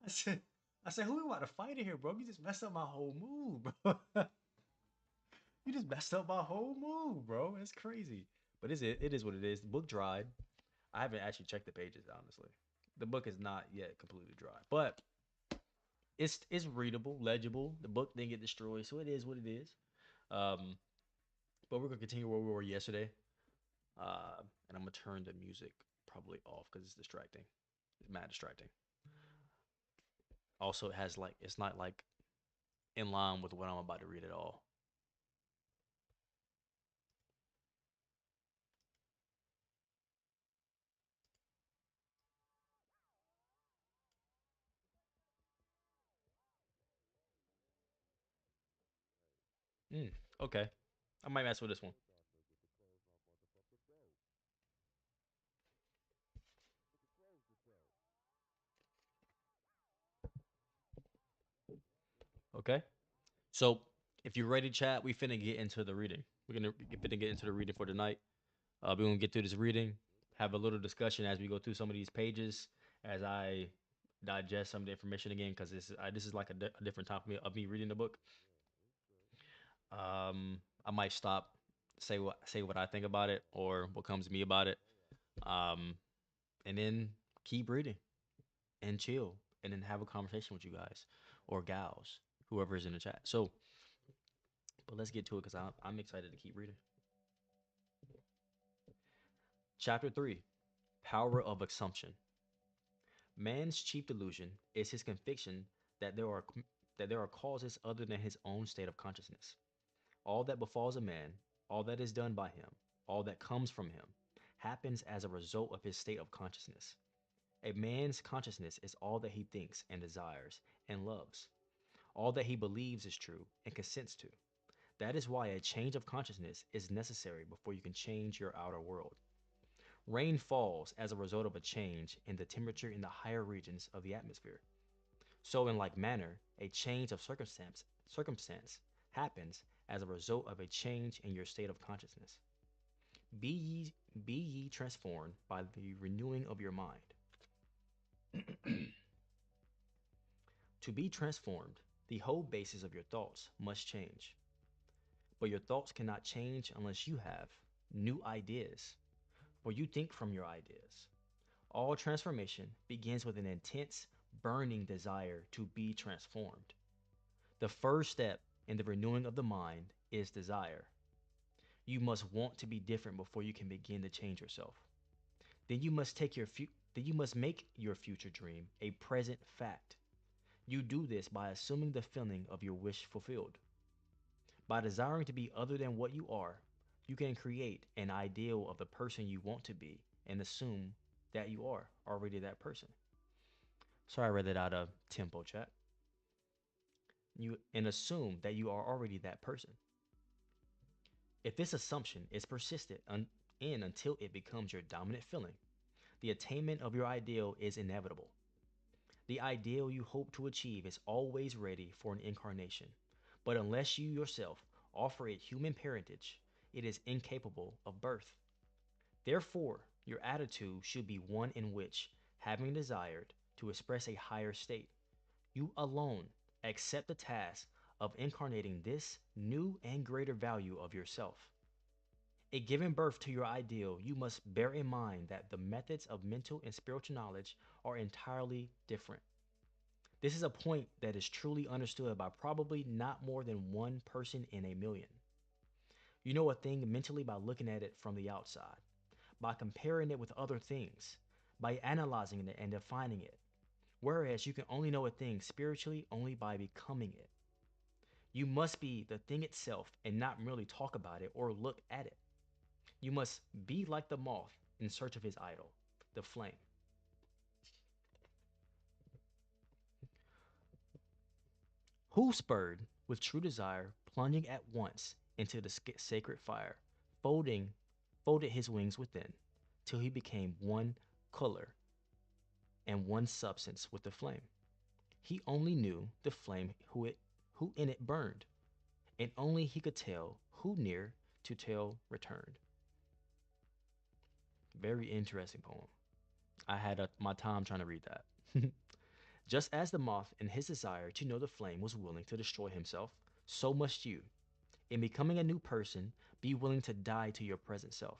said, "I said, who we about to fight in here, bro? You just messed up my whole mood, bro. You just messed up my whole mood, bro. It's crazy." But it is what it is. The book dried. I haven't actually checked the pages, honestly. The book is not yet completely dry, but it's readable, legible. The book didn't get destroyed, so it is what it is. Um, but we're gonna continue where we were yesterday. And I'm gonna turn the music probably off because it's distracting. It's mad distracting. Also, it has like it's not like in line with what I'm about to read at all. Mm, okay. I might mess with this one. Okay. So if you're ready, chat, we finna get into the reading. Finna get into the reading for tonight. We're gonna get through this reading, have a little discussion as we go through some of these pages, as I digest some of the information again, because this is like a different time of me reading the book. I might stop, say what I think about it or what comes to me about it, um, and then keep reading and chill, and then have a conversation with you guys or gals, whoever is in the chat. So, but let's get to it because I'm excited to keep reading. Chapter 3: Power of Assumption. Man's chief delusion is his conviction that there are causes other than his own state of consciousness. All that befalls a man, all that is done by him, all that comes from him, happens as a result of his state of consciousness. A man's consciousness is all that he thinks and desires and loves, all that he believes is true and consents to. That is why a change of consciousness is necessary before you can change your outer world. Rain falls as a result of a change in the temperature in the higher regions of the atmosphere. So, in like manner, a change of circumstance happens as a result of a change in your state of consciousness. Be ye, be ye transformed by the renewing of your mind. To be transformed, the whole basis of your thoughts must change. But your thoughts cannot change unless you have new ideas, for you think from your ideas. All transformation begins with an intense, burning desire to be transformed. The first step in the renewing of the mind is desire. You must want to be different before you can begin to change yourself. Then you must make your future dream a present fact. You do this by assuming the feeling of your wish fulfilled. By desiring to be other than what you are, you can create an ideal of the person you want to be and assume that you are already that person. Sorry, I read that out of tempo chat. You and assume that you are already that person. If this assumption is persisted in until it becomes your dominant feeling, the attainment of your ideal is inevitable. The ideal you hope to achieve is always ready for an incarnation, but unless you yourself offer it human parentage, it is incapable of birth. Therefore, your attitude should be one in which, having desired to express a higher state, you alone accept the task of incarnating this new and greater value of yourself. In giving birth to your ideal, you must bear in mind that the methods of mental and spiritual knowledge are entirely different. This is a point that is truly understood by probably not more than one person in a million. You know a thing mentally by looking at it from the outside, by comparing it with other things, by analyzing it and defining it, whereas you can only know a thing spiritually only by becoming it. You must be the thing itself and not merely talk about it or look at it. You must be like the moth in search of his idol, the flame. Who spurred with true desire, plunging at once into the sacred fire, folding, folded his wings within, till he became one color and one substance with the flame. He only knew the flame who in it burned, and only he could tell who near to tell returned. Very interesting poem. I had my time trying to read that. Just as the moth in his desire to know the flame was willing to destroy himself, so must you, in becoming a new person, be willing to die to your present self.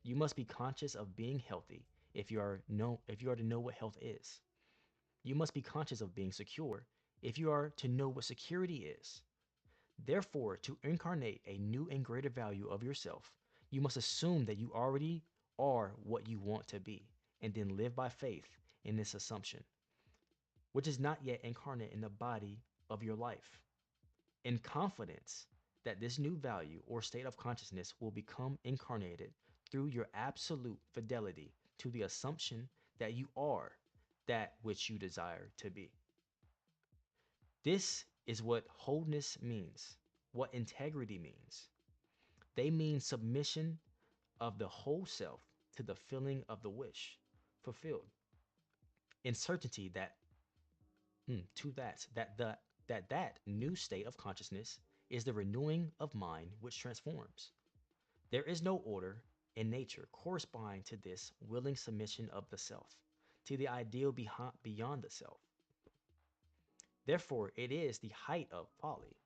You must be conscious of being healthy if you are to know what health is. You must be conscious of being secure if you are to know what security is. Therefore, to incarnate a new and greater value of yourself, you must assume that you already are what you want to be, and then live by faith in this assumption, which is not yet incarnate in the body of your life, in confidence that this new value or state of consciousness will become incarnated through your absolute fidelity to the assumption that you are that which you desire to be. This is what wholeness means, what integrity means. They mean submission of the whole self to the feeling of the wish fulfilled, in certainty that to that new state of consciousness is the renewing of mind which transforms. There is no order in nature corresponding to this willing submission of the self to the ideal beyond the self. Therefore, it is the height of folly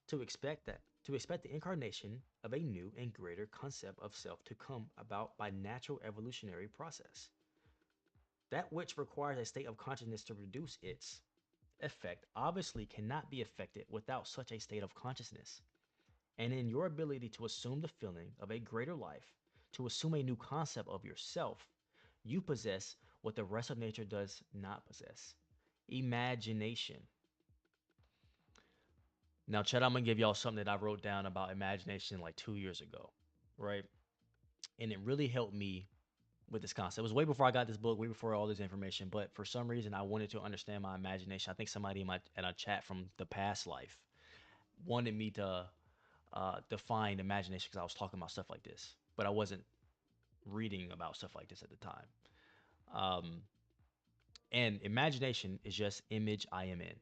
to expect the incarnation of a new and greater concept of self to come about by natural evolutionary process. That which requires a state of consciousness to produce its effect obviously cannot be effected without such a state of consciousness. And in your ability to assume the feeling of a greater life, to assume a new concept of yourself, you possess what the rest of nature does not possess: imagination. Now, Chad, I'm gonna give y'all something that I wrote down about imagination like 2 years ago, right? And it really helped me with this concept. It was way before I got this book, way before all this information. But for some reason, I wanted to understand my imagination. I think somebody in a chat from the past life wanted me to define imagination because I was talking about stuff like this, but I wasn't reading about stuff like this at the time. Um, and imagination is just image I am in.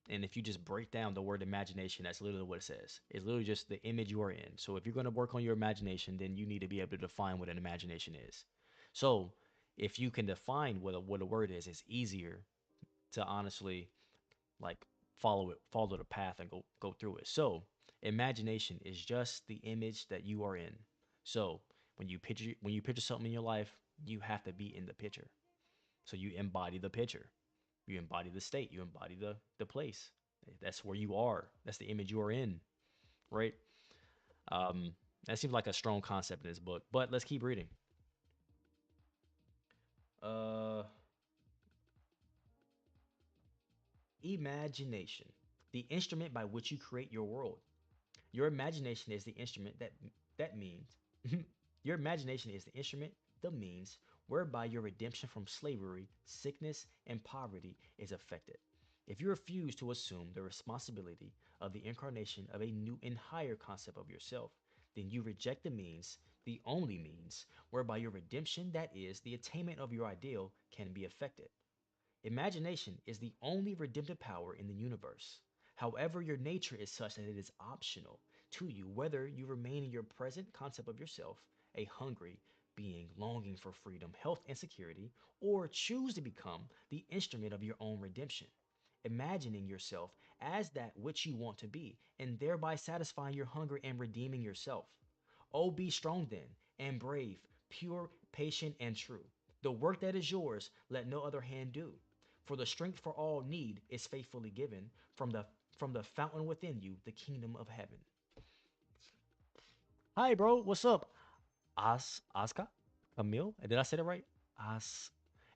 And if you just break down the word imagination, that's literally what it says. It's literally just the image you are in. So if you're going to work on your imagination, then you need to be able to define what an imagination is. So if you can define what a word is, it's easier to honestly like follow the path and go through it. So imagination is just the image that you are in. So when you picture something in your life, you have to be in the picture. So you embody the picture. You embody the state. You embody the place. That's where you are. That's the image you are in, right? Um, that seems like a strong concept in this book. But let's keep reading. Uh, Imagination, the instrument by which you create your world. Your imagination is the instrument that means your imagination is the instrument, the means whereby your redemption from slavery, sickness, and poverty is effected. If you refuse to assume the responsibility of the incarnation of a new and higher concept of yourself, then you reject the only means whereby your redemption, that is, the attainment of your ideal, can be effected. Imagination is the only redemptive power in the universe. However, your nature is such that it is optional to you whether you remain in your present concept of yourself, a hungry being longing for freedom, health, and security, or choose to become the instrument of your own redemption, imagining yourself as that which you want to be, and thereby satisfying your hunger and redeeming yourself. Oh, be strong then, and brave, pure, patient, and true. The work that is yours, let no other hand do. For the strength for all need is faithfully given from the fountain within you, the kingdom of heaven. Hi, bro. What's up? Aska? Camille? Did I say that right? As.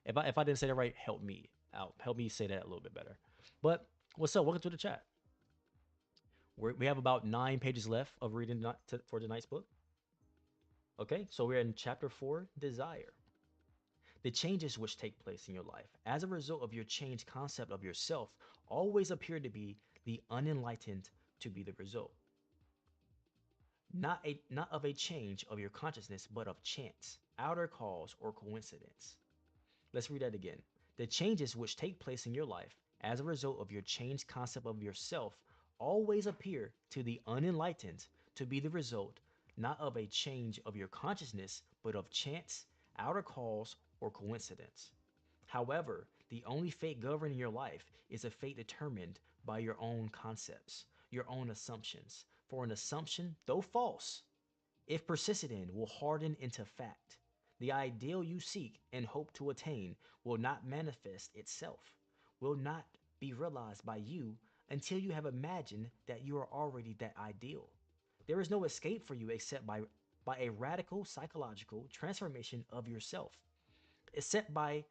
If I didn't say that right, help me out. Help me say that a little bit better. But what's up? Welcome to the chat. We have about 9 pages left of reading for tonight's book. Okay, so we're in chapter 4, Desire. The changes which take place in your life as a result of your changed concept of yourself always appear to be the unenlightened to be the result. Not of a change of your consciousness, but of chance, outer cause, or coincidence. Let's read that again. The changes which take place in your life as a result of your changed concept of yourself always appear to the unenlightened to be the result not of a change of your consciousness, but of chance, outer cause, or coincidence. However, the only fate governing your life is a fate determined by your own concepts, your own assumptions. For an assumption, though false, if persisted in, will harden into fact. The ideal you seek and hope to attain will not manifest itself, will not be realized by you until you have imagined that you are already that ideal. There is no escape for you except by a radical psychological transformation of yourself, except by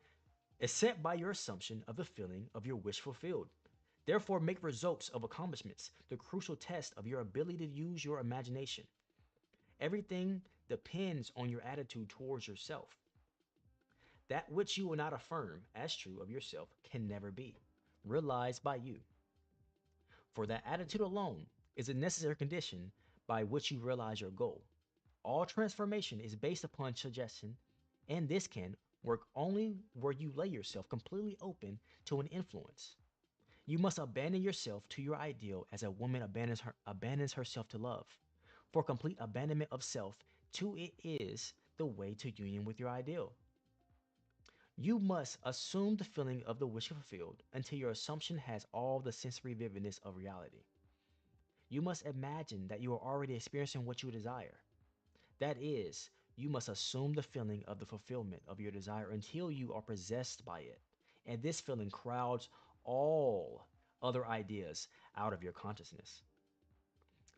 except by your assumption of the feeling of your wish fulfilled. Therefore, make results of accomplishments the crucial test of your ability to use your imagination. Everything depends on your attitude towards yourself. That which you will not affirm as true of yourself can never be realized by you. For that attitude alone is a necessary condition by which you realize your goal. All transformation is based upon suggestion, and this can work only where you lay yourself completely open to an influence. You must abandon yourself to your ideal as a woman abandons herself to love. For complete abandonment of self to it is the way to union with your ideal. You must assume the feeling of the wish fulfilled until your assumption has all the sensory vividness of reality. You must imagine that you are already experiencing what you desire. That is, you must assume the feeling of the fulfillment of your desire until you are possessed by it. And this feeling crowds all other ideas out of your consciousness.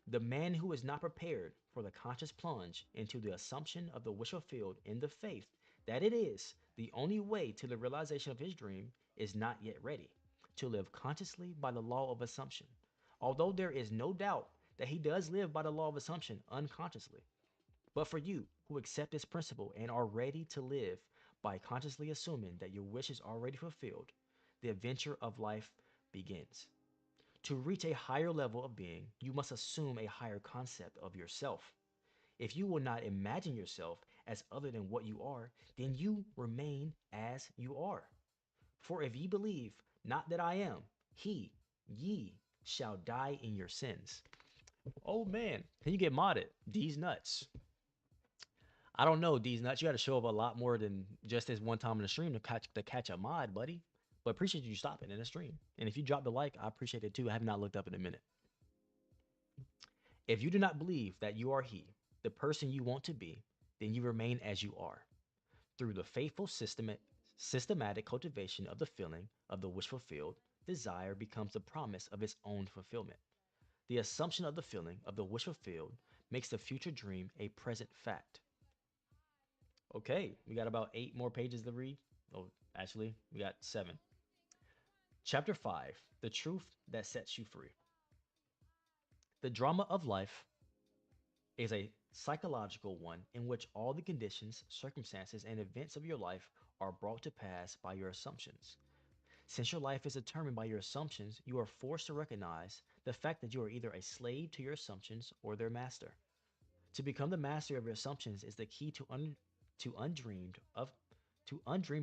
The man who is not prepared for the conscious plunge into the assumption of the wish fulfilled in the faith that it is the only way to the realization of his dream is not yet ready to live consciously by the law of assumption, although there is no doubt that he does live by the law of assumption unconsciously. But for you who accept this principle and are ready to live by consciously assuming that your wish is already fulfilled, the adventure of life begins. To reach a higher level of being, you must assume a higher concept of yourself. If you will not imagine yourself as other than what you are, then you remain as you are. For if ye believe not that I am, ye shall die in your sins. Oh man, can you get modded? These nuts. I don't know, D's nuts. You got to show up a lot more than just this one time in the stream to catch a mod, buddy. But appreciate you stopping in the stream. And if you drop the like, I appreciate it too. I have not looked up in a minute. If you do not believe that you are he, the person you want to be, then you remain as you are. Through the faithful systematic cultivation of the feeling of the wish fulfilled, desire becomes the promise of its own fulfillment. The assumption of the feeling of the wish fulfilled makes the future dream a present fact. Okay, we got about 8 more pages to read. Oh, actually, we got 7. Chapter 5: The Truth That Sets You Free. The drama of life is a psychological one in which all the conditions, circumstances, and events of your life are brought to pass by your assumptions. Since your life is determined by your assumptions, you are forced to recognize the fact that you are either a slave to your assumptions or their master. To become the master of your assumptions is the key to undreamed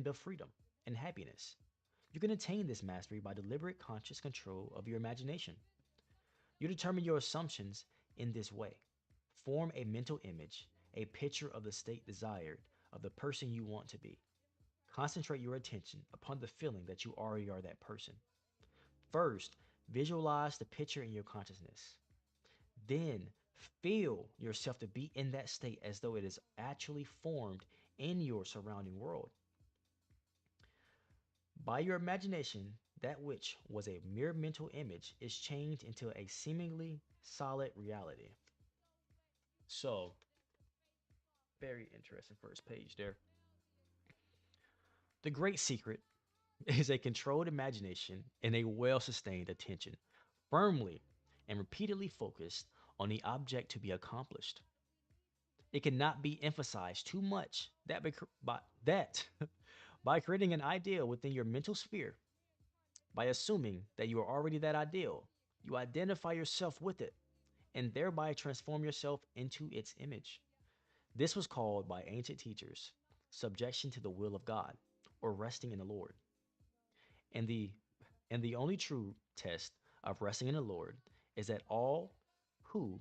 of freedom and happiness. You can attain this mastery by deliberate conscious control of your imagination. You determine your assumptions in this way. Form a mental image, a picture of the state desired, of the person you want to be. Concentrate your attention upon the feeling that you already are that person. First, visualize the picture in your consciousness. Then, feel yourself to be in that state as though it is actually formed in your surrounding world. By your imagination, that which was a mere mental image is changed into a seemingly solid reality. So, very interesting first page there. The great secret is a controlled imagination and a well sustained attention, firmly and repeatedly focused on the object to be accomplished. It cannot be emphasized too much that by creating an ideal within your mental sphere, by assuming that you are already that ideal, you identify yourself with it and thereby transform yourself into its image. This was called by ancient teachers subjection to the will of God or resting in the Lord. And the and the only true test of resting in the Lord is that who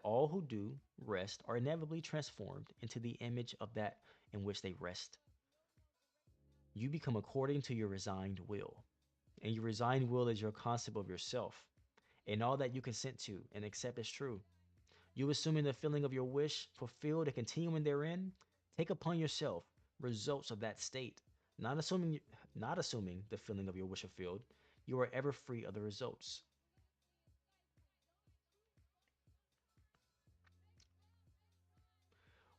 all who do rest are inevitably transformed into the image of that in which they rest. You become according to your resigned will, and your resigned will is your concept of yourself, and all that you consent to and accept as true. You assuming the feeling of your wish fulfilled and continuing therein, take upon yourself results of that state, not assuming not assuming the feeling of your wish fulfilled, you are ever free of the results.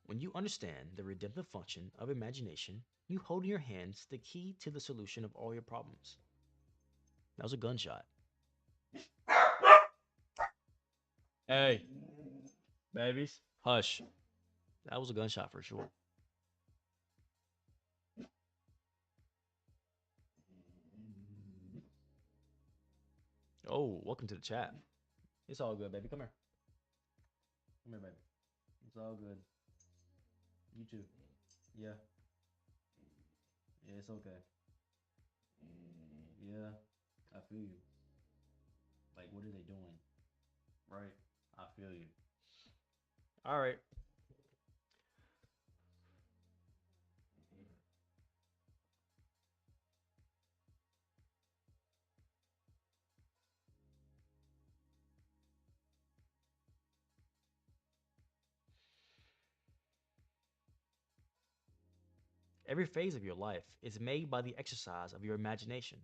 When you understand the redemptive function of imagination, you hold in your hands the key to the solution of all your problems. That was a gunshot. Hey, babies. Hush. That was a gunshot for sure. Oh, welcome to the chat. It's all good, baby. Come here. Come here, baby. It's all good. You too. Yeah. Yeah, it's okay. Yeah. I feel you. Like, what are they doing? Right. I feel you. All right. Every phase of your life is made by the exercise of your imagination.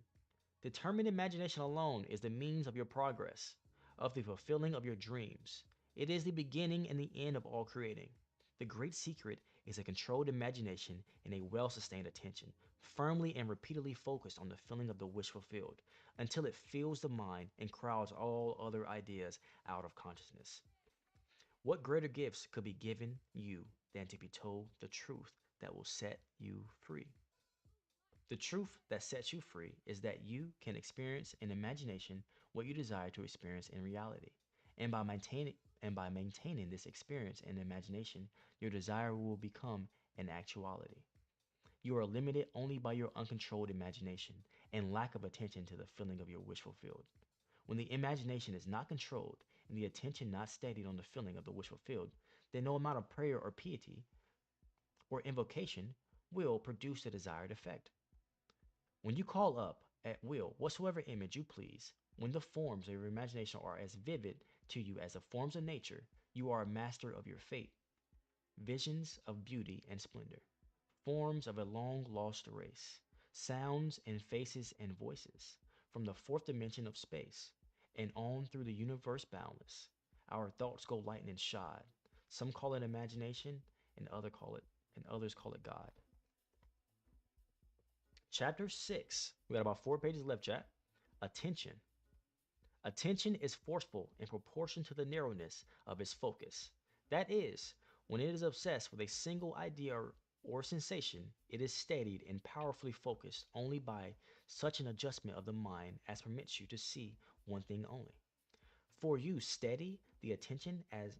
Determined imagination alone is the means of your progress, of the fulfilling of your dreams. It is the beginning and the end of all creating. The great secret is a controlled imagination and a well sustained attention, firmly and repeatedly focused on the feeling of the wish fulfilled, until it fills the mind and crowds all other ideas out of consciousness. What greater gifts could be given you than to be told the truth that will set you free? The truth that sets you free is that you can experience in imagination what you desire to experience in reality. And by maintaining this experience in imagination, your desire will become an actuality. You are limited only by your uncontrolled imagination and lack of attention to the feeling of your wish fulfilled. When the imagination is not controlled and the attention not steadied on the feeling of the wish fulfilled, then no amount of prayer or piety or invocation will produce the desired effect. When you call up at will whatsoever image you please, when the forms of your imagination are as vivid to you as the forms of nature, you are a master of your fate. Visions of beauty and splendor, forms of a long lost race, sounds and faces and voices, from the fourth dimension of space, and on through the universe boundless. Our thoughts go light and shod. Some call it imagination, and others call it God. Chapter 6. We got about 4 pages left, chat. Attention. Attention is forceful in proportion to the narrowness of its focus. That is, when it is obsessed with a single idea or sensation, it is steadied and powerfully focused only by such an adjustment of the mind as permits you to see one thing only. For you, steady the attention as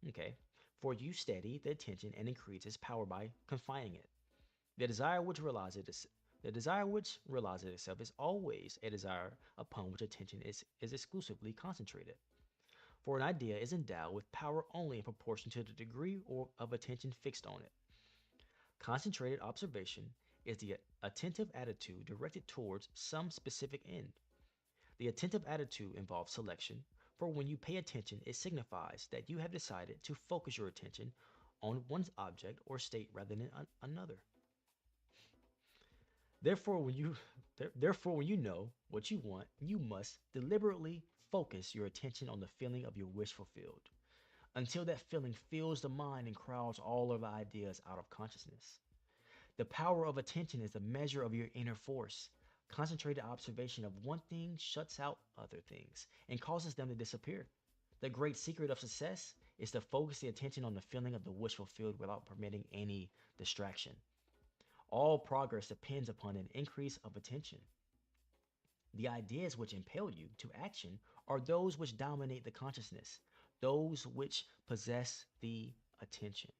okay. For you, steady the attention and increase its power by confining it. The desire which realizes it, the desire which realizes itself is always a desire upon which attention is exclusively concentrated. For an idea is endowed with power only in proportion to the degree of attention fixed on it. Concentrated observation is the attentive attitude directed towards some specific end. The attentive attitude involves selection, for when you pay attention, it signifies that you have decided to focus your attention on one object or state rather than another. Therefore, when you know what you want, you must deliberately focus your attention on the feeling of your wish fulfilled, until that feeling fills the mind and crowds all of the ideas out of consciousness. The power of attention is the measure of your inner force. Concentrated observation of one thing shuts out other things and causes them to disappear. The great secret of success is to focus the attention on the feeling of the wish fulfilled without permitting any distraction. All progress depends upon an increase of attention. The ideas which impel you to action are those which dominate the consciousness, those which possess the attention.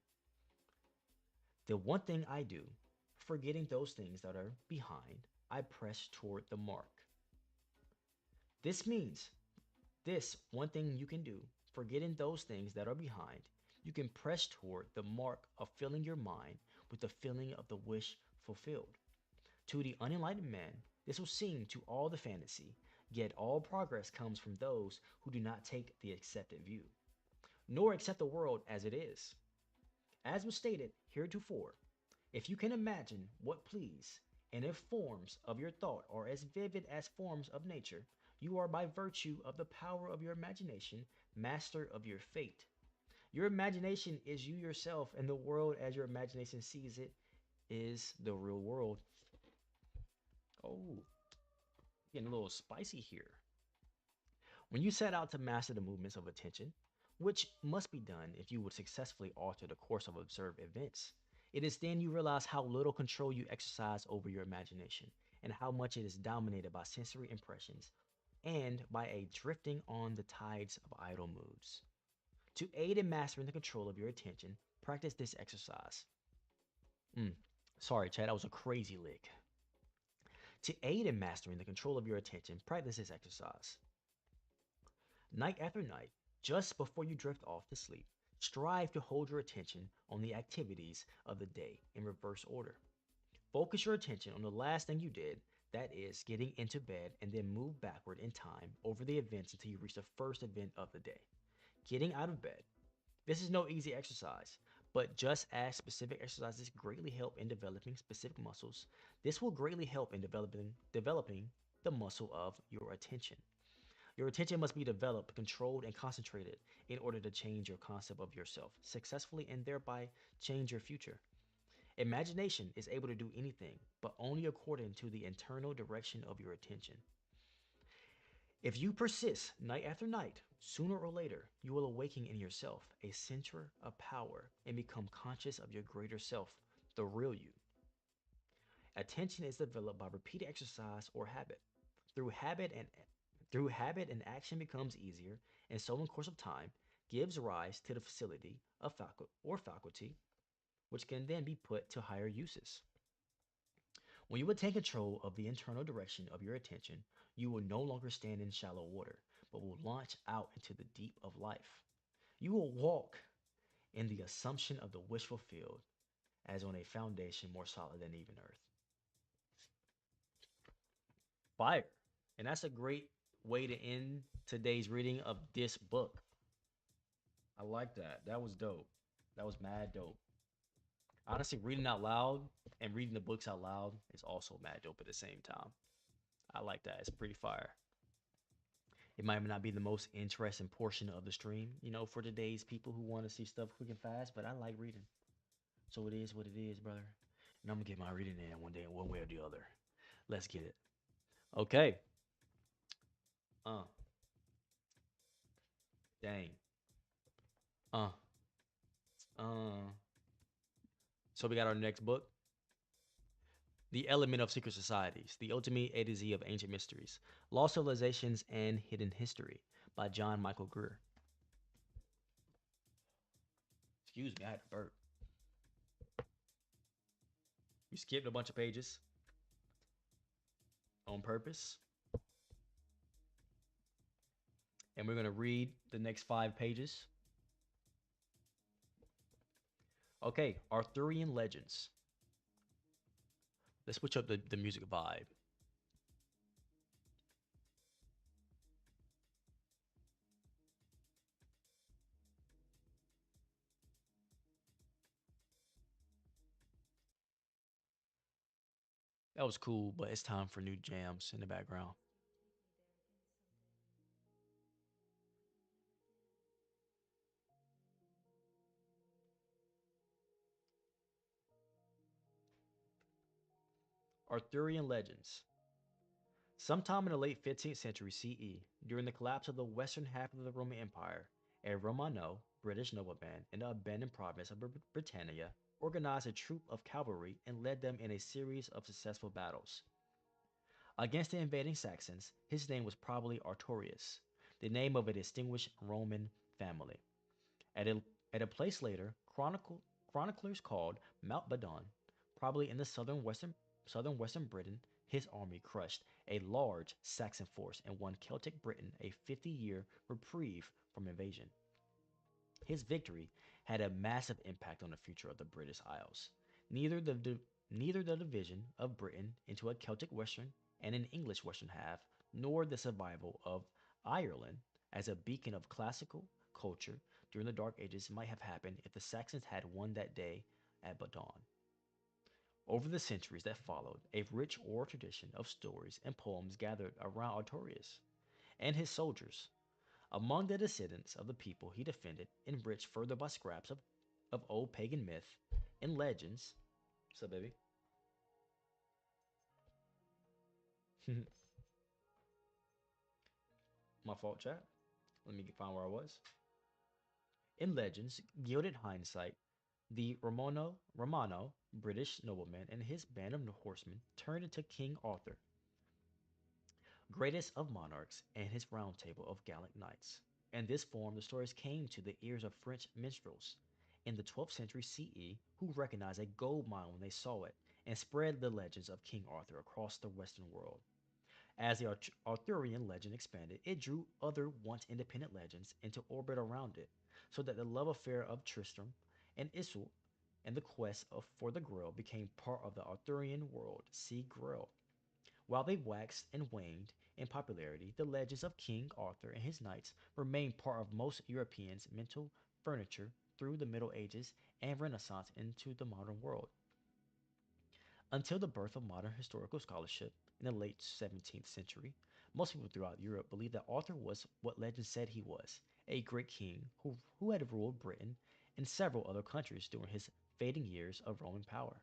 The one thing I do, forgetting those things that are behind, I press toward the mark. This means this one thing you can do, forgetting those things that are behind, you can press toward the mark of filling your mind with the feeling of the wish fulfilled. To the unenlightened man, this will seem to all the fantasy, yet all progress comes from those who do not take the accepted view, nor accept the world as it is. As was stated heretofore, if you can imagine what please, and if forms of your thought are as vivid as forms of nature, you are by virtue of the power of your imagination master of your fate. Your imagination is you yourself, and the world as your imagination sees it is the real world. Oh, getting a little spicy here. When you set out to master the movements of attention, which must be done if you would successfully alter the course of observed events, it is then you realize how little control you exercise over your imagination and how much it is dominated by sensory impressions and by a drifting on the tides of idle moods. To aid in mastering the control of your attention, practice this exercise. Mm, sorry, Chad, that was a crazy lick. To aid in mastering the control of your attention, practice this exercise. Night after night, just before you drift off to sleep, strive to hold your attention on the activities of the day in reverse order. Focus your attention on the last thing you did, that is, getting into bed, and then move backward in time over the events until you reach the first event of the day, getting out of bed. This is no easy exercise, but just as specific exercises greatly help in developing specific muscles, this will greatly help in developing the muscle of your attention. Your attention must be developed, controlled, and concentrated in order to change your concept of yourself successfully and thereby change your future. Imagination is able to do anything, but only according to the internal direction of your attention. If you persist night after night, sooner or later, you will awaken in yourself a center of power and become conscious of your greater self, the real you. Attention is developed by repeated exercise or habit. Through habit and through habit and action becomes easier, and so in course of time gives rise to the facility of faculty, which can then be put to higher uses. When you attain control of the internal direction of your attention, you will no longer stand in shallow water, but will launch out into the deep of life. You will walk in the assumption of the wish fulfilled, as on a foundation more solid than even earth. Fire. And that's a great way to end today's reading of this book. I like that. That was dope. That was mad dope. Honestly, reading out loud and reading the books out loud is also mad dope at the same time. I like that. It's pretty fire. It might not be the most interesting portion of the stream, for today's people who want to see stuff quick and fast, but I like reading. So it is what it is, brother. And I'm gonna get my reading in one day, one way or the other. Let's get it. Okay. Uh, dang. Uh, uh. So we got our next book, The Element of Secret Societies, The Ultimate A to Z of Ancient Mysteries, Lost Civilizations and Hidden History by John Michael Greer. Excuse me, I had to burp. We skipped a bunch of pages on purpose. And we're going to read the next 5 pages. Okay, Arthurian Legends. Let's switch up the music vibe. That was cool, but it's time for new jams in the background. Arthurian Legends. Sometime in the late 15th century CE, during the collapse of the western half of the Roman Empire, a Romano, British nobleman in the abandoned province of Britannia, organized a troop of cavalry and led them in a series of successful battles. Against the invading Saxons, his name was probably Artorius, the name of a distinguished Roman family. At a, at a place later, chroniclers called Mount Badon, probably in the southern western Britain, his army crushed a large Saxon force and won Celtic Britain a 50-year reprieve from invasion. His victory had a massive impact on the future of the British Isles. Neither the division of Britain into a Celtic Western and an English Western half, nor the survival of Ireland as a beacon of classical culture during the Dark Ages might have happened if the Saxons had won that day at Badon. Over the centuries that followed, a rich oral tradition of stories and poems gathered around Artorius and his soldiers. Among the descendants of the people he defended, enriched further by scraps of old pagan myth and legends. What's up, baby? My fault, chat. Let me find where I was. In legends, gilded hindsight, the Romano, British nobleman, and his band of horsemen turned into King Arthur, greatest of monarchs, and his round table of gallant knights. In this form, the stories came to the ears of French minstrels in the 12th century CE who recognized a gold mine when they saw it and spread the legends of King Arthur across the Western world. As the Arthurian legend expanded, it drew other once independent legends into orbit around it, so that the love affair of Tristram and Isolde and the quest for the Grail became part of the Arthurian world. See Grail. While they waxed and waned in popularity, the legends of King Arthur and his knights remained part of most Europeans' mental furniture through the Middle Ages and Renaissance into the modern world. Until the birth of modern historical scholarship in the late 17th century, most people throughout Europe believed that Arthur was what legend said he was, a great king who had ruled Britain and several other countries during his fading years of Roman power.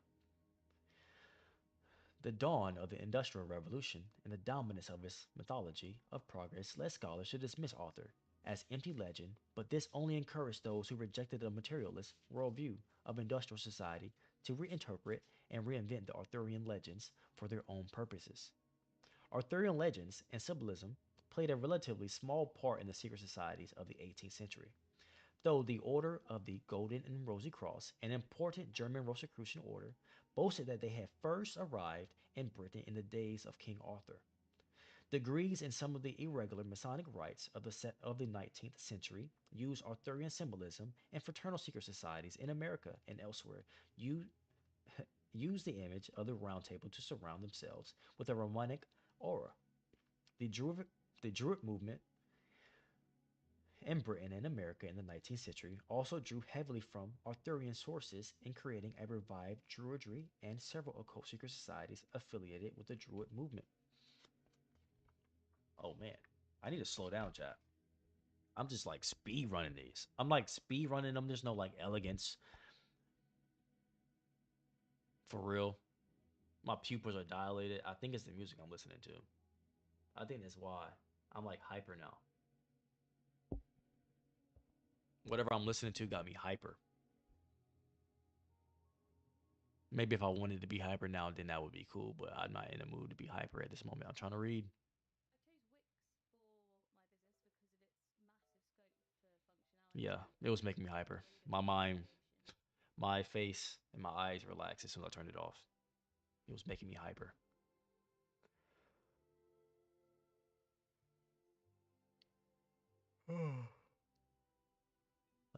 The dawn of the Industrial Revolution and the dominance of its mythology of progress led scholars to dismiss Arthur as empty legend, but this only encouraged those who rejected the materialist worldview of industrial society to reinterpret and reinvent the Arthurian legends for their own purposes. Arthurian legends and symbolism played a relatively small part in the secret societies of the 18th century, though the Order of the Golden and Rosy Cross, an important German Rosicrucian order, boasted that they had first arrived in Britain in the days of King Arthur. Degrees in some of the irregular Masonic rites of the 19th century used Arthurian symbolism, and fraternal secret societies in America and elsewhere used, used the image of the round table to surround themselves with a Romanic aura. The Druid, the Druid movement in Britain and America in the 19th century also drew heavily from Arthurian sources in creating a revived Druidry and several occult secret societies affiliated with the Druid movement. Oh man, I need to slow down, chat. I'm just like speed running these. I'm like speed running them. There's no like elegance for real. My pupils are dilated. I think it's the music I'm listening to. I think that's why I'm like hyper now. Whatever I'm listening to got me hyper. Maybe if I wanted to be hyper now, then that would be cool. But I'm not in the mood to be hyper at this moment. I'm trying to read. Yeah, it was making me hyper. My mind, my face, and my eyes relaxed as soon as I turned it off. It was making me hyper.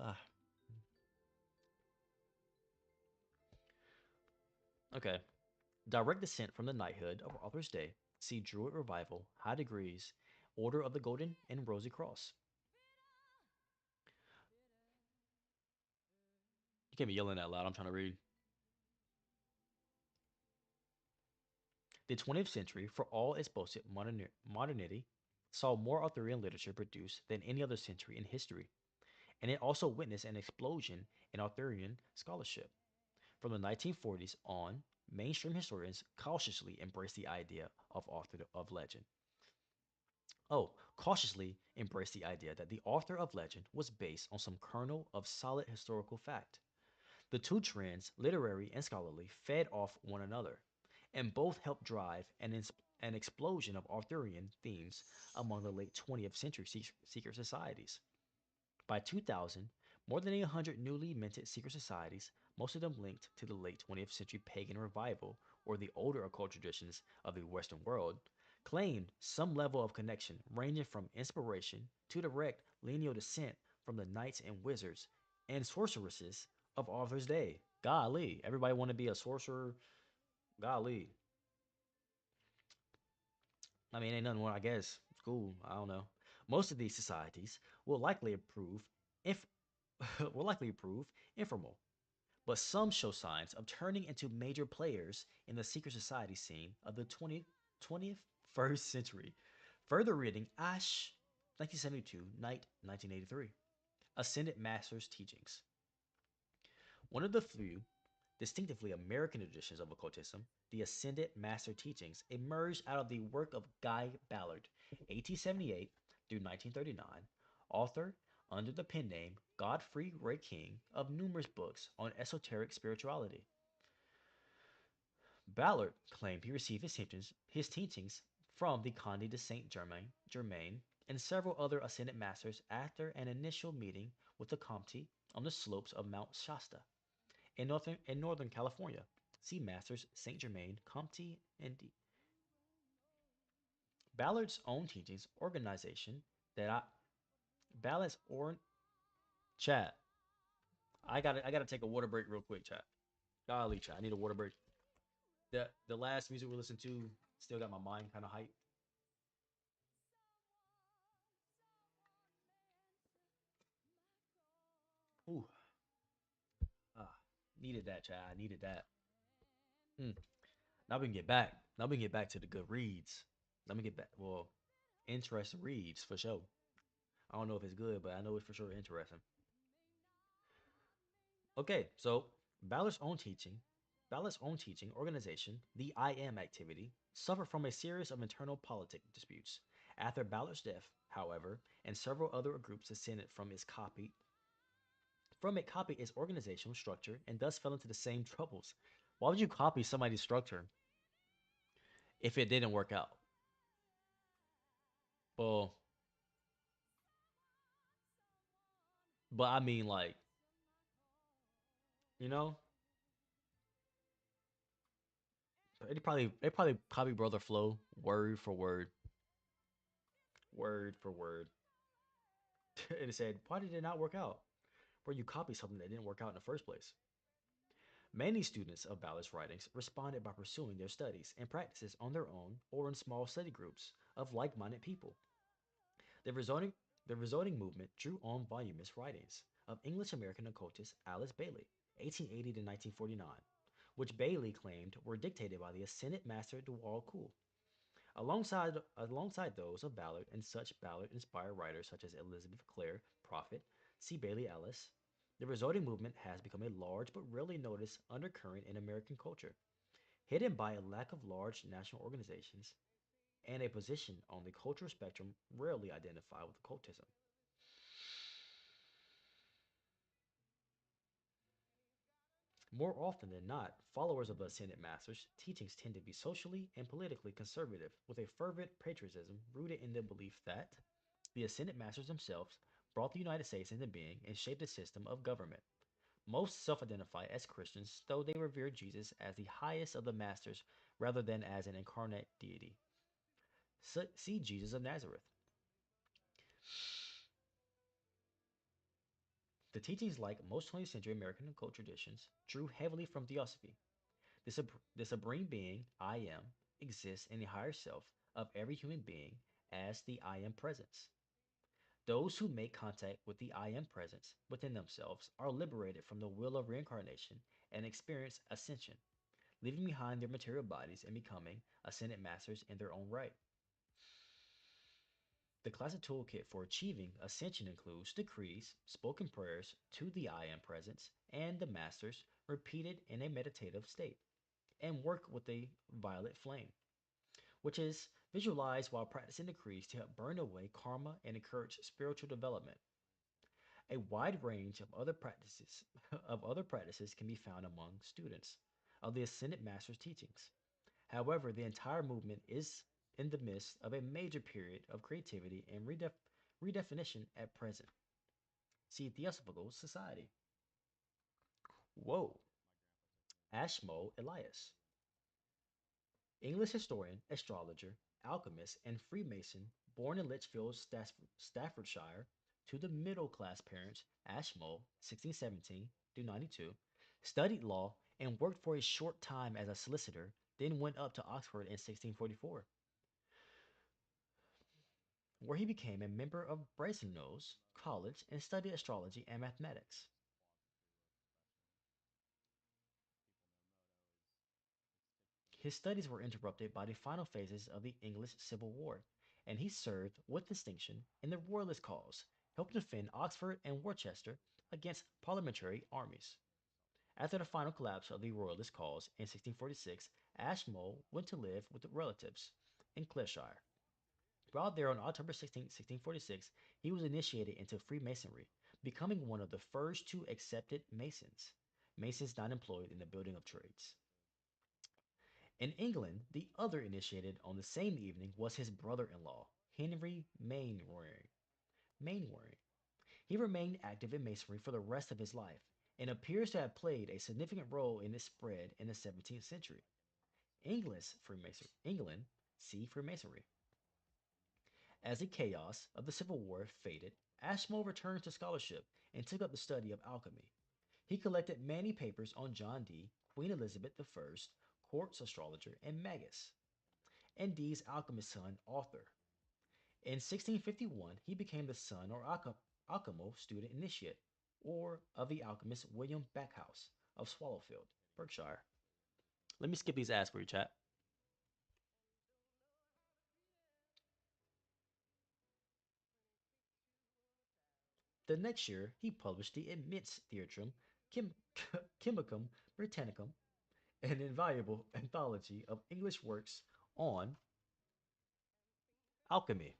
Ah, okay. Direct descent from the knighthood of Arthur's Day. See Druid Revival, High Degrees, Order of the Golden and Rosy Cross. You can't be yelling that loud. I'm trying to read. The 20th century, for all its boasted modernity, saw more Arthurian literature produced than any other century in history, and it also witnessed an explosion in Arthurian scholarship. From the 1940s on, mainstream historians cautiously embraced the idea of author of legend. Cautiously embraced the idea that the author of legend was based on some kernel of solid historical fact. The two trends, literary and scholarly, fed off one another, and both helped drive an explosion of Arthurian themes among the late 20th century secret societies. By 2000, more than 100 newly minted secret societies, most of them linked to the late 20th century pagan revival or the older occult traditions of the Western world, claimed some level of connection, ranging from inspiration to direct lineal descent from the knights and wizards and sorceresses of Arthur's day. Golly, everybody want to be a sorcerer. Golly, I mean, ain't nothing wrong. I guess it's cool. I don't know. Most of these societies will likely prove inf- will likely prove informal, but some show signs of turning into major players in the secret society scene of the 21st century. Further reading Ash 1972, Night 1983. Ascended Masters Teachings. One of the few distinctively American traditions of occultism, the Ascended Master Teachings, emerged out of the work of Guy Ballard, 1878 through 1939, author under the pen name Godfrey Ray King of numerous books on esoteric spirituality. Ballard claimed he received his teachings from the Conde de Saint Germain, and several other ascended masters after an initial meeting with the Comte on the slopes of Mount Shasta in Northern California. See Masters Saint Germain, Comte, and Ballard's own teachings organization that I Ballard's or chat. I gotta take a water break real quick, chat. Golly, chat. I need a water break. The last music we listened to still got my mind kind of hyped. Ooh, ah, needed that, chat. I needed that. Mm. Now we can get back. Now we can get back to the good reads. Let me get back. Well, interesting reads for sure. I don't know if it's good, but I know it's for sure interesting. Okay, so Ballard's own teaching, Ballard's own teaching organization, the IM activity, suffered from a series of internal politic disputes. After Ballard's death, however, and several other groups descended from it copied its organizational structure and thus fell into the same troubles. Why would you copy somebody's structure if it didn't work out? Well, but I mean, like, you know, they probably copy Brother Flow word for word, and it said, "Why did it not work out?" Where you copy something that didn't work out in the first place. Many students of Ballard's writings responded by pursuing their studies and practices on their own or in small study groups of like-minded people. The resulting the resulting movement drew on voluminous writings of English American occultist Alice Bailey, 1880 to 1949, which Bailey claimed were dictated by the ascended master Dewar Cool. Alongside those of Ballard and such Ballard-inspired writers such as Elizabeth Clare, Prophet, C. Bailey Ellis, the resulting movement has become a large but rarely noticed undercurrent in American culture, hidden by a lack of large national organizations and a position on the cultural spectrum rarely identified with occultism. More often than not, followers of the Ascended Masters' teachings tend to be socially and politically conservative, with a fervent patriotism rooted in the belief that the Ascended Masters themselves brought the United States into being and shaped the system of government. Most self identify as Christians, though they revere Jesus as the highest of the Masters rather than as an incarnate deity. See Jesus of Nazareth. The teachings, like most 20th century American occult traditions, drew heavily from theosophy. The supreme being, I am, exists in the higher self of every human being as the I am presence. Those who make contact with the I am presence within themselves are liberated from the will of reincarnation and experience ascension, leaving behind their material bodies and becoming ascended masters in their own right. The classic toolkit for achieving ascension includes decrees, spoken prayers to the I am presence, and the masters repeated in a meditative state, and work with a violet flame, which is visualized while practicing decrees to help burn away karma and encourage spiritual development. A wide range of other practices can be found among students of the Ascended Master's teachings. However, the entire movement is in the midst of a major period of creativity and redefinition at present. See Theosophical Society. Whoa. Ashmo Elias, English historian, astrologer, alchemist, and Freemason, born in Lichfield, Staffordshire, to the middle class parents, Ashmole, 1617 92, studied law and worked for a short time as a solicitor, then went up to Oxford in 1644, where he became a member of Brasenose College and studied astrology and mathematics. His studies were interrupted by the final phases of the English Civil War, and he served with distinction in the Royalist cause, helping defend Oxford and Worcester against parliamentary armies. After the final collapse of the Royalist cause in 1646, Ashmole went to live with relatives in Clayshire. While there on October 16th, 1646, he was initiated into Freemasonry, becoming one of the first two accepted Masons, Masons not employed in the building of trades. In England, the other initiated on the same evening was his brother in law, Henry Mainwaring. Mainwaring. He remained active in Masonry for the rest of his life and appears to have played a significant role in its spread in the 17th century. England, see Freemasonry. As the chaos of the Civil War faded, Ashmole returned to scholarship and took up the study of alchemy. He collected many papers on John Dee, Queen Elizabeth I, court astrologer, and Magus, and Dee's alchemist son, Arthur. In 1651, he became the son or Alchemo student initiate, or of the alchemist William Backhouse of Swallowfield, Berkshire. Let me skip these ads for you, chat. The next year, he published the immense Theatrum Chem- Chemicum Britannicum, an invaluable anthology of English works on alchemy.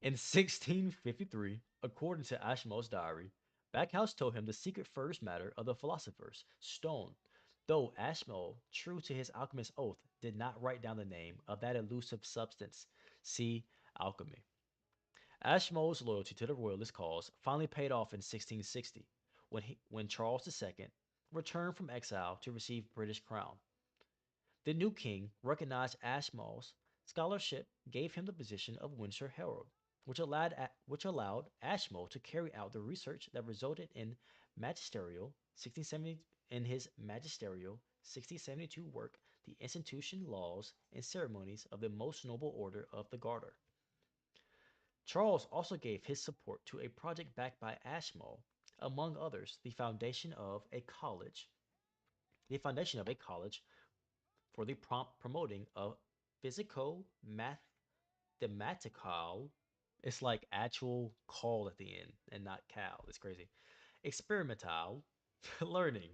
In 1653, according to Ashmole's diary, Backhouse told him the secret first matter of the philosophers, stone, though Ashmole, true to his alchemist's oath, did not write down the name of that elusive substance. See alchemy. Ashmole's loyalty to the royalist cause finally paid off in 1660 when Charles II returned from exile to receive British crown. The new king recognized Ashmole's scholarship, gave him the position of Windsor Herald, which allowed Ashmole to carry out the research that resulted magisterial 1670 in his magisterial 1672 work, The Institution, Laws, and Ceremonies of the Most Noble Order of the Garter. Charles also gave his support to a project backed by Ashmole, among others, the foundation of a college for the prompt promoting of physico-mathematical. It's like actual call at the end and not cow. It's crazy. Experimental learning.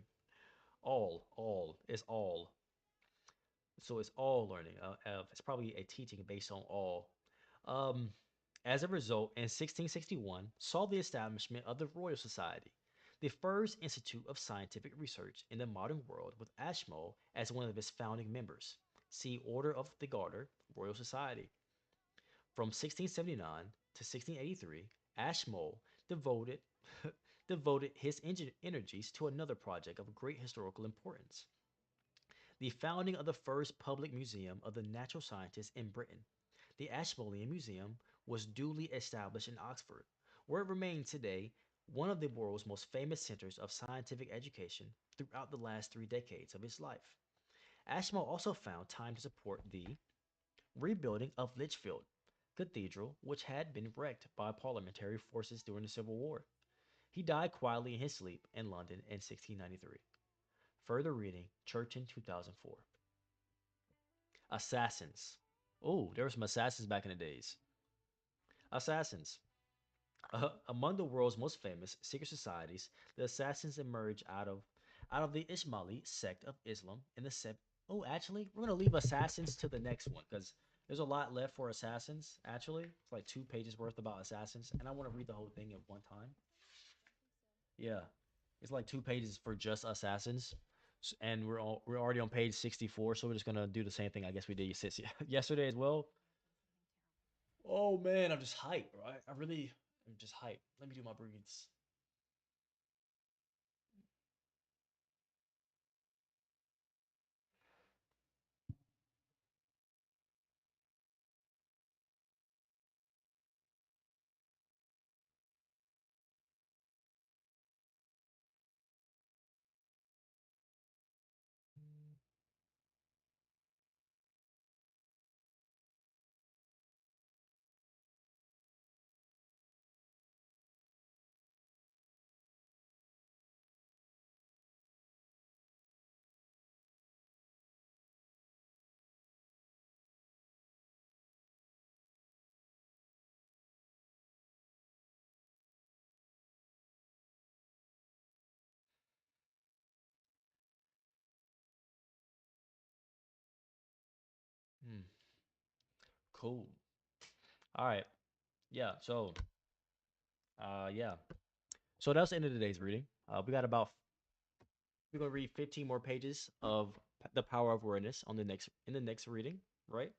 All is all. So it's all learning. It's probably a teaching based on all. Um, as a result, in 1661, saw the establishment of the Royal Society, the first institute of scientific research in the modern world, with Ashmole as one of its founding members. See Order of the Garter, Royal Society. From 1679 to 1683, Ashmole devoted devoted his energies to another project of great historical importance, the founding of the first public museum of the natural sciences in Britain. The Ashmolean Museum was duly established in Oxford, where it remains today one of the world's most famous centers of scientific education throughout the last 3 decades of his life. Ashmole also found time to support the rebuilding of Lichfield Cathedral, which had been wrecked by parliamentary forces during the Civil War. He died quietly in his sleep in London in 1693. Further reading, Churton 2004. Assassins. Oh, there were some assassins back in the days. Assassins. Among the world's most famous secret societies, the assassins emerged out of the Ismaili sect of Islam in the sev- Oh, actually, we're gonna leave assassins to the next one because there's a lot left for assassins. Actually, it's like 2 pages worth about assassins, and I want to read the whole thing at one time. Yeah, it's like 2 pages for just assassins, and we're already on page 64, so we're just gonna do the same thing I guess we did yesterday as well. Oh man, I'm just hyped, right? I'm just hyped. Let me do my breathes. Hmm. Cool. All right. Yeah. Yeah. So that's the end of today's reading. We're gonna read 15 more pages of the power of awareness on the next in the next reading, right?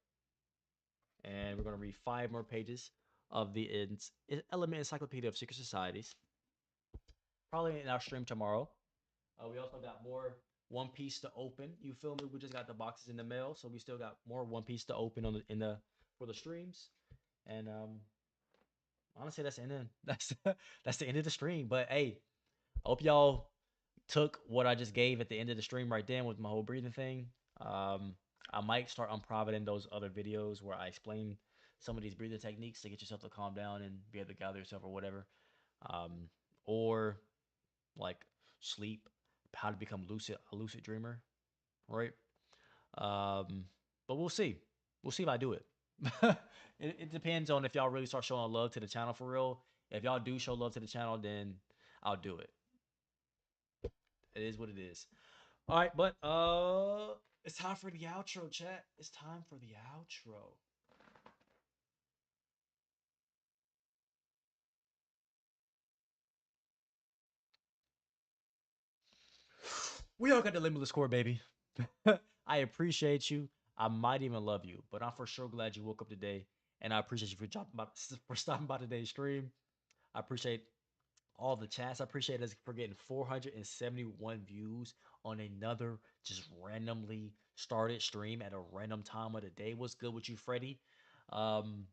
and we're gonna read 5 more pages of the Element Encyclopedia of Secret Societies. Probably in our stream tomorrow. We also got more One Piece to open. You feel me? We just got the boxes in the mail, so we still got more One Piece to open on the in the for the streams. And honestly, that's the end. That's the end of the stream. But hey, I hope y'all took what I just gave at the end of the stream right then with my whole breathing thing. Um, I might start unprofiting those other videos where I explain some of these breathing techniques to get yourself to calm down and be able to gather yourself or whatever. Um, or like sleep, how to become a lucid dreamer, right? Um, but we'll see. We'll see if I do it. It depends on if y'all really start showing love to the channel for real. If y'all do show love to the channel, then I'll do it. It is what it is. All right, but it's time for the outro, chat. It's time for the outro. We all got the limitless core, baby. I appreciate you. I might even love you, but I'm for sure glad you woke up today, and I appreciate you for for stopping by today's stream. I appreciate all the chats. I appreciate us for getting 471 views on another just randomly started stream at a random time of the day. What's good with you, Freddie? Um,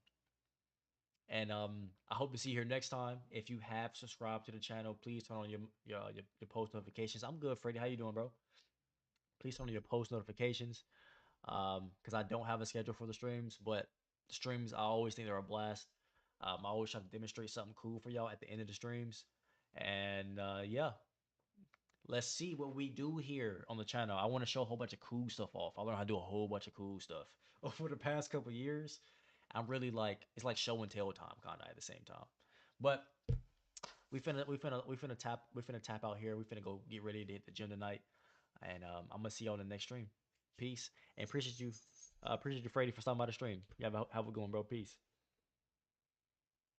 and I hope to see you here next time. If you have subscribed to the channel, please turn on your post notifications. I'm good, Freddie. How you doing, bro? Please turn on your post notifications. Because I don't have a schedule for the streams, but the streams I always think they're a blast. I always try to demonstrate something cool for y'all at the end of the streams, and yeah, let's see what we do here on the channel. I want to show a whole bunch of cool stuff off. I learned how to do a whole bunch of cool stuff over the past couple years. I'm really like it's like show and tell time kind of at the same time. But we finna tap out here. We finna go get ready to hit the gym tonight, and I'm gonna see y'all in the next stream. Peace and appreciate you, Freddie, for stopping by the stream. You have a good one, bro. Peace.